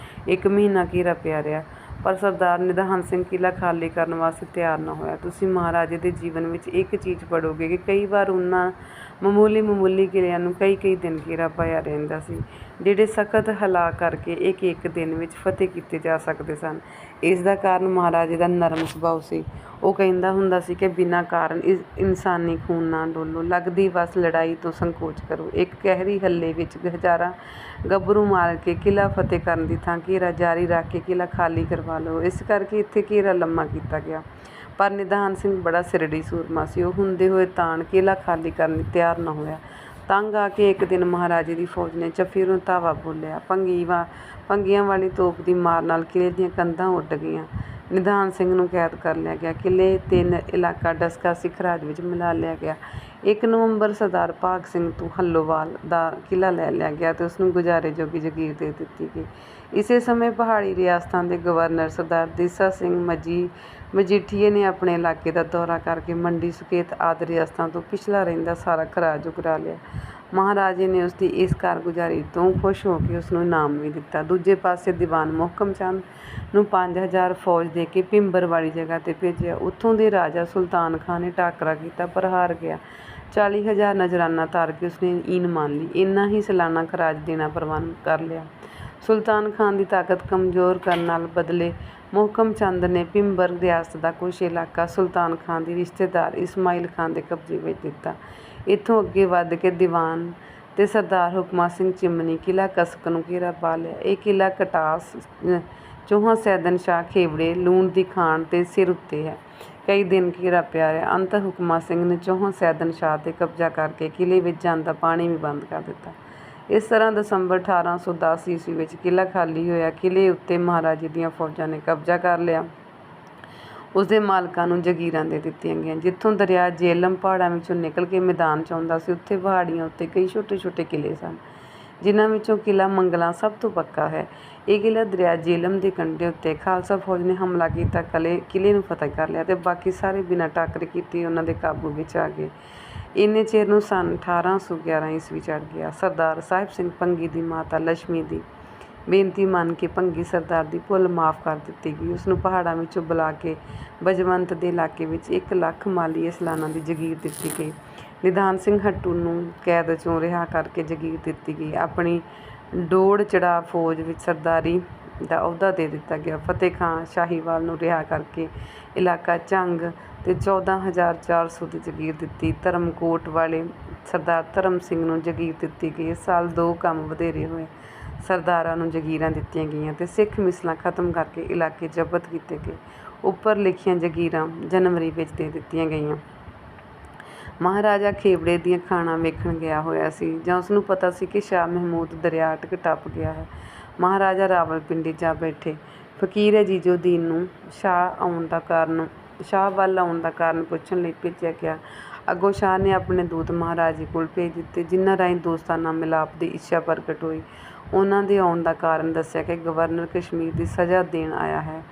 1 ਮਹੀਨਾ ਘੇਰਾ ਪਿਆ ਰਿਹਾ, ਪਰ ਸਰਦਾਰ ਨਿਧਾਨ ਸਿੰਘ ਕਿਲ੍ਹਾ ਖਾਲੀ ਕਰਨ ਵਾਸਤੇ ਤਿਆਰ ਨਾ ਹੋਇਆ। ਤੁਸੀਂ ਮਹਾਰਾਜੇ ਦੇ ਜੀਵਨ ਵਿੱਚ ਇੱਕ ਚੀਜ਼ ਪੜ੍ਹੋਗੇ ਕਿ ਕਈ ਵਾਰ ਉਹਨਾਂ ਮਾਮੂਲੀ ਕਿਲ੍ਹਿਆਂ ਨੂੰ ਕਈ ਦਿਨ ਘੇਰਾ ਪਾਇਆ ਰਹਿੰਦਾ ਸੀ, ਜਿਹੜੇ ਸਖਤ ਹਲਾ ਕਰਕੇ ਇੱਕ ਦਿਨ ਵਿੱਚ ਫਤਿਹ ਕੀਤੇ ਜਾ ਸਕਦੇ ਸਨ। ਇਸ ਦਾ ਕਾਰਨ ਮਹਾਰਾਜੇ ਦਾ ਨਰਮ ਸੁਭਾਅ ਸੀ। ਉਹ ਕਹਿੰਦਾ ਹੁੰਦਾ ਸੀ ਕਿ ਬਿਨਾਂ ਕਾਰਨ ਇਨਸਾਨੀ ਖੂਨ ਨਾ ਡੋਲੋ, ਲੱਗਦੀ ਬਸ ਲੜਾਈ ਤੋਂ ਸੰਕੋਚ ਕਰੋ। ਇੱਕ ਗਹਿਰੀ ਹੱਲੇ ਵਿੱਚ ਹਜ਼ਾਰਾਂ ਗੱਭਰੂ ਮਾਰ ਕੇ ਕਿਲ੍ਹਾ ਫਤਿਹ ਕਰਨ ਦੀ ਥਾਂ ਘੇਰਾ ਜਾਰੀ ਰੱਖ ਕੇ ਕਿਲ੍ਹਾ ਖਾਲੀ ਕਰਵਾ ਲਓ। ਇਸ ਕਰਕੇ ਇੱਥੇ ਘੇਰਾ ਲੰਮਾ ਕੀਤਾ ਗਿਆ। ਪਰ ਨਿਧਾਨ ਸਿੰਘ ਬੜਾ ਸਿਰੜੀ ਸੂਰਮਾ ਸੀ। ਉਹ ਹੁੰਦੇ ਹੋਏ ਤਾਣ ਕਿਲ੍ਹਾ ਖਾਲੀ ਕਰਨ ਲਈ ਤਿਆਰ ਨਾ ਹੋਇਆ। ਤੰਗ ਆ ਕੇ ਇੱਕ ਦਿਨ ਮਹਾਰਾਜੇ ਦੀ ਫੌਜ ਨੇ ਚੱਫੇ ਨੂੰ ਧਾਵਾ ਬੋਲਿਆ। ਭੰਗੀਆਂ ਵਾਲੀ ਤੋਪ ਦੀ ਮਾਰ ਨਾਲ ਕਿਲ੍ਹੇ ਦੀਆਂ ਕੰਧਾਂ ਉੱਡ ਗਈਆਂ। ਨਿਧਾਨ ਸਿੰਘ ਨੂੰ ਕੈਦ ਕਰ ਲਿਆ ਗਿਆ। ਕਿਲ੍ਹੇ ਤੇ ਇਲਾਕਾ ਡਸਕਾ ਸਿੱਖ ਰਾਜ ਵਿੱਚ ਮਿਲਾ ਲਿਆ ਗਿਆ। 1 ਨਵੰਬਰ ਸਰਦਾਰ ਭਾਗ ਸਿੰਘ ਤੋਂ ਹੱਲੋਵਾਲ ਦਾ ਕਿਲ੍ਹਾ ਲੈ ਲਿਆ ਗਿਆ ਤੇ ਉਸਨੂੰ ਗੁਜ਼ਾਰੇ ਜੋਗੀ ਜਗੀਰ ਦੇ ਦਿੱਤੀ ਗਈ। ਇਸੇ ਸਮੇਂ ਪਹਾੜੀ ਰਿਆਸਤਾਂ ਦੇ ਗਵਰਨਰ ਸਰਦਾਰ ਦੇਸਾ ਸਿੰਘ ਮਜੀਠੀਏ ਨੇ ਆਪਣੇ ਇਲਾਕੇ ਦਾ ਦੌਰਾ ਕਰਕੇ ਮੰਡੀ, ਸੁਕੇਤ ਆਦਿ ਰਿਆਸਤਾਂ ਤੋਂ ਪਿਛਲਾ ਰਹਿੰਦਾ ਸਾਰਾ ਖਰਾਜ ਉਗਰਾ ਲਿਆ। ਮਹਾਰਾਜੇ ਨੇ ਉਸਦੀ ਇਸ ਕਾਰਗੁਜ਼ਾਰੀ ਤੋਂ ਖੁਸ਼ ਹੋ ਕੇ ਉਸਨੂੰ ਇਨਾਮ ਵੀ ਦਿੱਤਾ। ਦੂਜੇ ਪਾਸੇ ਦੀਵਾਨ ਮੋਹਕਮ ਚੰਦ ਨੂੰ 5000 ਫੌਜ ਦੇ ਕੇ ਭਿੰਬਰ ਵਾਲੀ ਜਗ੍ਹਾ 'ਤੇ ਭੇਜਿਆ। ਉੱਥੋਂ ਦੇ ਰਾਜਾ ਸੁਲਤਾਨ ਖਾਂ ਨੇ ਟਾਕਰਾ ਕੀਤਾ ਪਰ ਹਾਰ ਗਿਆ। 40,000 ਨਜ਼ਰਾਨਾ ਧਾਰ ਕੇ ਉਸਨੇ ਈਨ ਮੰਨ ਲਈ। ਇੰਨਾ ਹੀ ਸਾਲਾਨਾ ਖਰਾਜ ਦੇਣਾ ਪ੍ਰਵਾਨ ਕਰ ਲਿਆ। ਸੁਲਤਾਨ ਖਾਨ ਦੀ ਤਾਕਤ ਕਮਜ਼ੋਰ ਕਰਨ ਨਾਲ ਬਦਲੇ ਮੋਹਕਮ ਚੰਦ ਨੇ ਭਿੰਬਰ ਰਿਆਸਤ ਦਾ ਕੁਛ ਇਲਾਕਾ ਸੁਲਤਾਨ ਖਾਨ ਦੀ ਰਿਸ਼ਤੇਦਾਰ ਇਸਮਾਈਲ ਖਾਨ ਦੇ ਕਬਜ਼ੇ ਵਿੱਚ ਦਿੱਤਾ। ਇੱਥੋਂ ਅੱਗੇ ਵੱਧ ਕੇ ਦੀਵਾਨ ਤੇ ਸਰਦਾਰ ਹੁਕਮਾ ਸਿੰਘ ਚਿਮਨੀ ਕਿਲ੍ਹਾ ਕਸਕ ਨੂੰ ਘੇਰਾ ਪਾ ਲਿਆ। ਇਹ ਕਿਲ੍ਹਾ ਕਟਾਸ ਚੌਹਾਂ ਸੈਦਨ ਸ਼ਾਹ ਖੇਵੜੇ ਲੂਣ ਦੀ ਖਾਣ ਤੇ ਸਿਰ ਉੱਤੇ ਹੈ। ਕਈ ਦਿਨ ਘੇਰਾ ਪਿਆ ਰਿਹਾ। ਅੰਤ ਹੁਕਮਾ ਸਿੰਘ ਨੇ ਚੌਹਾਂ ਸੈਦਨ ਸ਼ਾਹ 'ਤੇ ਕਬਜ਼ਾ ਕਰਕੇ ਕਿਲ੍ਹੇ ਵਿੱਚ ਜਾਂਦਾ ਪਾਣੀ ਵੀ ਬੰਦ ਕਰ ਦਿੱਤਾ। ਇਸ ਤਰ੍ਹਾਂ ਦਸੰਬਰ 1810 ਈਸਵੀ ਵਿੱਚ ਕਿਲ੍ਹਾ ਖਾਲੀ ਹੋਇਆ। ਕਿਲ੍ਹੇ ਉੱਤੇ ਮਹਾਰਾਜੇ ਦੀਆਂ ਫੌਜਾਂ ਨੇ ਕਬਜ਼ਾ ਕਰ ਲਿਆ। ਉਸਦੇ ਮਾਲਕਾਂ ਨੂੰ ਜਗੀਰਾਂ ਦੇ ਦਿੱਤੀਆਂ ਗਈਆਂ। ਜਿੱਥੋਂ ਦਰਿਆ ਜੇਹਲਮ ਪਹਾੜਾਂ ਵਿੱਚੋਂ ਨਿਕਲ ਕੇ ਮੈਦਾਨ 'ਚ ਆਉਂਦਾ ਸੀ, ਉੱਥੇ ਪਹਾੜੀਆਂ ਉੱਤੇ ਕਈ ਛੋਟੇ ਕਿਲ੍ਹੇ ਸਨ, ਜਿਨ੍ਹਾਂ ਵਿੱਚੋਂ ਕਿਲ੍ਹਾ ਮੰਗਲਾਂ ਸਭ ਤੋਂ ਪੱਕਾ ਹੈ। ਇਹ ਕਿਲ੍ਹਾ ਦਰਿਆ ਜੇਹਲਮ ਦੇ ਕੰਢੇ ਉੱਤੇ ਖਾਲਸਾ ਫੌਜ ਨੇ ਹਮਲਾ ਕੀਤਾ, ਕਿਲ੍ਹੇ ਨੂੰ ਫਤਿਹ ਕਰ ਲਿਆ ਤੇ ਬਾਕੀ ਸਾਰੇ ਬਿਨਾਂ ਟਾਕਰੇ ਕੀਤੇ ਉਹਨਾਂ ਦੇ ਕਾਬੂ ਵਿੱਚ ਆ ਗਏ। ਇੰਨੇ ਚਿਰ ਨੂੰ ਸੰਨ 1811 ਈਸਵੀ ਚੜ੍ਹ ਗਿਆ। ਸਰਦਾਰ ਸਾਹਿਬ ਸਿੰਘ ਭੰਗੀ ਦੀ ਮਾਤਾ ਲਛਮੀ ਦੀ ਬੇਨਤੀ ਮੰਨ ਕੇ ਭੰਗੀ ਸਰਦਾਰ ਦੀ ਭੁੱਲ ਮਾਫ਼ ਕਰ ਦਿੱਤੀ ਗਈ। ਉਸਨੂੰ ਪਹਾੜਾਂ ਵਿੱਚੋਂ ਬੁਲਾ ਕੇ ਬਜਵੰਤ ਦੇ ਇਲਾਕੇ ਵਿੱਚ 1 ਲੱਖ ਮਾਲੀਏ ਸਾਲਾਨਾ ਦੀ ਜਗੀਰ ਦਿੱਤੀ ਗਈ। ਨਿਧਾਨ ਸਿੰਘ ਹੱਟੂ ਨੂੰ ਕੈਦ 'ਚੋਂ ਰਿਹਾ ਕਰਕੇ ਜਗੀਰ ਦਿੱਤੀ ਗਈ। ਆਪਣੀ ਡੋੜ ਚੜ੍ਹਾ ਫੌਜ ਵਿੱਚ ਸਰਦਾਰੀ ਦਾ ਅਹੁਦਾ ਦੇ ਦਿੱਤਾ ਗਿਆ। ਫਤਿਹ ਖਾਂ ਸ਼ਾਹੀਵਾਲ ਨੂੰ ਰਿਹਾ ਕਰਕੇ ਇਲਾਕਾ ਝੰਗ ਤੇ 14,400 ਦੀ ਜਗੀਰ ਦਿੱਤੀ। ਧਰਮਕੋਟ ਵਾਲੇ ਸਰਦਾਰ ਧਰਮ ਸਿੰਘ ਨੂੰ ਜਗੀਰ ਦਿੱਤੀ ਗਈ। ਇਸ ਸਾਲ 2 ਕੰਮ ਵਧੇਰੇ ਹੋਏ। ਸਰਦਾਰਾਂ ਨੂੰ ਜਗੀਰਾਂ ਦਿੱਤੀਆਂ ਗਈਆਂ ਤੇ ਸਿੱਖ ਮਿਸਲਾਂ ਖਤਮ ਕਰਕੇ ਇਲਾਕੇ ਜ਼ਬਤ ਕੀਤੇ ਗਏ। ਉੱਪਰ ਲਿਖੀਆਂ ਜਗੀਰਾਂ ਜਨਵਰੀ ਵਿੱਚ ਦੇ ਦਿੱਤੀਆਂ ਗਈਆਂ। ਮਹਾਰਾਜਾ ਖੇਵੜੇ ਦੀਆਂ ਖਾਣਾਂ ਵੇਖਣ ਗਿਆ ਹੋਇਆ ਸੀ ਜਾਂ ਉਸਨੂੰ ਪਤਾ ਸੀ ਕਿ ਸ਼ਾਹ ਮਹਿਮੂਦ ਦਰਿਆ ਅਟਕ ਟੱਪ ਗਿਆ ਹੈ। ਮਹਾਰਾਜਾ ਰਾਵਲਪਿੰਡੀ ਜਾ ਬੈਠੇ। ਫਕੀਰ ਅਜੀਜ਼ੁਦੀਨ ਨੂੰ ਸ਼ਾਹ ਵੱਲ ਆਉਣ ਦਾ ਕਾਰਨ ਪੁੱਛਣ ਲਈ ਭੇਜਿਆ ਗਿਆ। ਅੱਗੋਂ ਸ਼ਾਹ ਨੇ ਆਪਣੇ ਦੂਤ ਮਹਾਰਾਜੇ ਕੋਲ ਭੇਜ ਦਿੱਤੇ, ਜਿਨ੍ਹਾਂ ਰਾਹੀਂ ਦੋਸਤਾਨਾ ਮਿਲਾਪ ਦੀ ਇੱਛਾ ਪ੍ਰਗਟ ਹੋਈ। ਉਹਨਾਂ ਦੇ ਆਉਣ ਦਾ ਕਾਰਨ ਦੱਸਿਆ ਕਿ ਗਵਰਨਰ ਕਸ਼ਮੀਰ ਦੀ ਸਜ਼ਾ ਦੇਣ ਆਇਆ ਹੈ,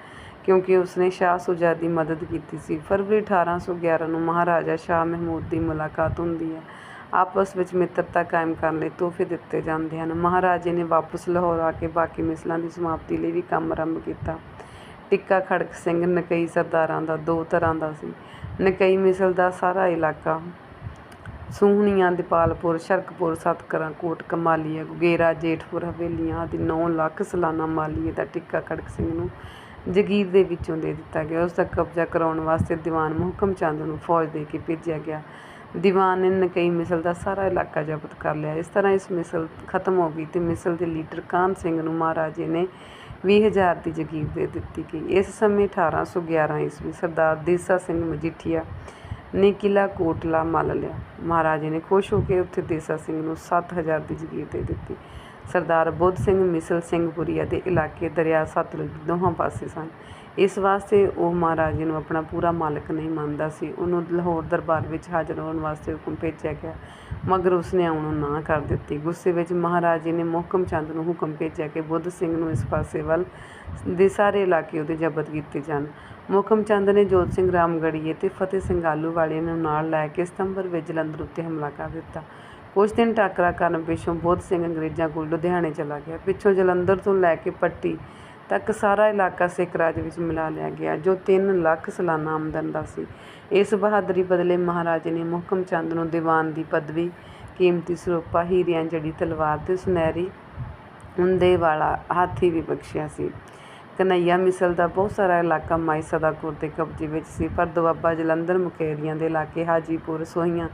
ਕਿਉਂਕਿ ਉਸਨੇ ਸ਼ਾਹ ਸੁਜਾ ਦੀ ਮਦਦ ਕੀਤੀ ਸੀ। ਫਰਵਰੀ 1811 ਨੂੰ ਮਹਾਰਾਜਾ ਸ਼ਾਹ ਮਹਿਮੂਦ ਦੀ ਮੁਲਾਕਾਤ ਹੁੰਦੀ ਹੈ। ਆਪਸ ਵਿੱਚ ਮਿੱਤਰਤਾ ਕਾਇਮ ਕਰਨ ਲਈ ਤੋਹਫੇ ਦਿੱਤੇ ਜਾਂਦੇ ਹਨ। ਮਹਾਰਾਜੇ ਨੇ ਵਾਪਸ ਲਾਹੌਰ ਆ ਕੇ ਬਾਕੀ ਮਿਸਲਾਂ ਦੀ ਸਮਾਪਤੀ ਲਈ ਵੀ ਕੰਮ ਆਰੰਭ ਕੀਤਾ। ਟਿੱਕਾ ਖੜਕ ਸਿੰਘ ਨਕਈ ਸਰਦਾਰਾਂ ਦਾ 2 ਤਰ੍ਹਾਂ ਦਾ ਸੀ। ਨਕਈ ਮਿਸਲ ਦਾ ਸਾਰਾ ਇਲਾਕਾ ਸੂਹਣੀਆਂ, ਦੀਪਾਲਪੁਰ, ਸ਼ਰਕਪੁਰ, ਸਤਕਰਾਂ, ਕੋਟ ਕਮਾਲੀਆ, ਗੁਗੇਰਾ, ਜੇਠਪੁਰ ਹਵੇਲੀਆਂ ਆਦਿ 9 ਲੱਖ ਸਾਲਾਨਾ ਮਾਲੀਏ ਦਾ ਟਿੱਕਾ ਖੜਕ ਸਿੰਘ ਨੂੰ ਜਗੀਰ ਦੇ ਵਿੱਚੋਂ ਦੇ ਦਿੱਤਾ ਗਿਆ। ਉਸ ਦਾ ਕਬਜ਼ਾ ਕਰਾਉਣ ਵਾਸਤੇ ਦੀਵਾਨ ਮੋਹਕਮ ਚੰਦ ਨੂੰ ਫੌਜ ਦੇ ਕੇ ਭੇਜਿਆ ਗਿਆ। ਦੀਵਾਨ ਨੇ ਨਕਈ ਮਿਸਲ ਦਾ ਸਾਰਾ ਇਲਾਕਾ ਜ਼ਬਤ ਕਰ ਲਿਆ। ਇਸ ਤਰ੍ਹਾਂ ਇਸ ਮਿਸਲ ਖਤਮ ਹੋ ਗਈ ਤੇ ਮਿਸਲ ਦੇ ਲੀਡਰ ਕਾਹਨ ਸਿੰਘ ਨੂੰ ਮਹਾਰਾਜੇ ਨੇ 20,000 ਦੀ ਜਗੀਰ ਦੇ ਦਿੱਤੀ ਗਈ। ਇਸ ਸਮੇਂ 1811 ਈਸਵੀ ਸਰਦਾਰ ਦੇਸਾ ਸਿੰਘ ਮਜੀਠੀਆ ਨੇ ਕਿਲ੍ਹਾ ਕੋਟਲਾ ਮੱਲ ਲਿਆ। ਮਹਾਰਾਜੇ ਨੇ ਖੁਸ਼ ਹੋ ਕੇ ਉੱਥੇ ਦੇਸਾ ਸਿੰਘ ਨੂੰ 7,000 ਦੀ ਜਗੀਰ ਦੇ ਦਿੱਤੀ। ਸਰਦਾਰ ਬੁੱਧ ਸਿੰਘ ਮਿਸਲ ਸਿੰਘਪੁਰੀਆ ਦੇ ਇਲਾਕੇ ਦਰਿਆ ਸਤਲੁਜ ਦੋਹਾਂ ਪਾਸੇ ਸਨ। ਇਸ ਵਾਸਤੇ ਉਹ ਮਹਾਰਾਜੇ ਨੂੰ ਆਪਣਾ ਪੂਰਾ ਮਾਲਕ ਨਹੀਂ ਮੰਨਦਾ ਸੀ। ਉਹਨੂੰ ਲਾਹੌਰ ਦਰਬਾਰ ਵਿੱਚ ਹਾਜ਼ਰ ਹੋਣ ਵਾਸਤੇ ਹੁਕਮ ਭੇਜਿਆ ਗਿਆ, ਮਗਰ ਉਸਨੇ ਆਉਣੋਂ ਨਾ ਕਰ ਦਿੱਤੀ। ਗੁੱਸੇ ਵਿੱਚ ਮਹਾਰਾਜੇ ਨੇ ਮੋਹਕਮ ਚੰਦ ਨੂੰ ਹੁਕਮ ਭੇਜਿਆ ਕਿ ਬੁੱਧ ਸਿੰਘ ਨੂੰ ਇਸ ਪਾਸੇ ਵੱਲ ਦੇ ਸਾਰੇ ਇਲਾਕੇ ਉਹਦੇ ਜ਼ਬਤ ਕੀਤੇ ਜਾਣ। ਮੋਹਕਮ ਚੰਦ ਨੇ ਜੋਤ ਸਿੰਘ ਰਾਮਗੜੀਏ ਤੇ ਫਤਿਹ ਸਿੰਘ ਆਹਲੂਵਾਲੀਆ ਨੂੰ ਨਾਲ ਲੈ ਕੇ ਸਤੰਬਰ ਵਿੱਚ ਜਲੰਧਰ ਉੱਤੇ ਹਮਲਾ ਕਰ ਦਿੱਤਾ। ਕੁਝ ਦਿਨ ਟਾਕਰਾ ਕਰਨ ਪਿੱਛੋਂ ਬੁੱਧ ਸਿੰਘ ਅੰਗਰੇਜ਼ਾਂ ਕੋਲ ਲੁਧਿਆਣੇ ਚਲਾ ਗਿਆ। ਪਿੱਛੋਂ ਜਲੰਧਰ ਤੋਂ ਲੈ ਕੇ ਪੱਟੀ ਤੱਕ ਸਾਰਾ ਇਲਾਕਾ ਸਿੱਖ ਰਾਜ ਵਿੱਚ ਮਿਲਾ ਲਿਆ ਗਿਆ, ਜੋ 3 ਲੱਖ ਸਾਲਾਨਾ ਆਮਦਨ ਦਾ ਸੀ। ਇਸ ਬਹਾਦਰੀ ਬਦਲੇ ਮਹਾਰਾਜੇ ਨੇ ਮੁਹਕਮ ਚੰਦ ਨੂੰ ਦੀਵਾਨ ਦੀ ਪਦਵੀ, ਕੀਮਤੀ ਸਰੂਪਾ, ਹੀਰਿਆਂ ਜੜੀ ਤਲਵਾਰ ਤੇ ਸੁਨਹਿਰੀ ਹੁੰਦੇ ਵਾਲਾ ਹਾਥੀ ਵੀ ਬਖਸ਼ਿਆ ਸੀ। ਕਨ੍ਹੱਈਆ ਮਿਸਲ ਦਾ ਬਹੁਤ ਸਾਰਾ ਇਲਾਕਾ ਮਾਈ ਸਦਾ ਕੌਰ ਦੇ ਕਬਜ਼ੇ ਵਿੱਚ ਸੀ, ਪਰ ਦੁਆਬਾ, ਜਲੰਧਰ, ਮੁਕੇਰੀਆਂ ਦੇ ਇਲਾਕੇ, ਹਾਜੀਪੁਰ, ਸੋਹੀਆਂ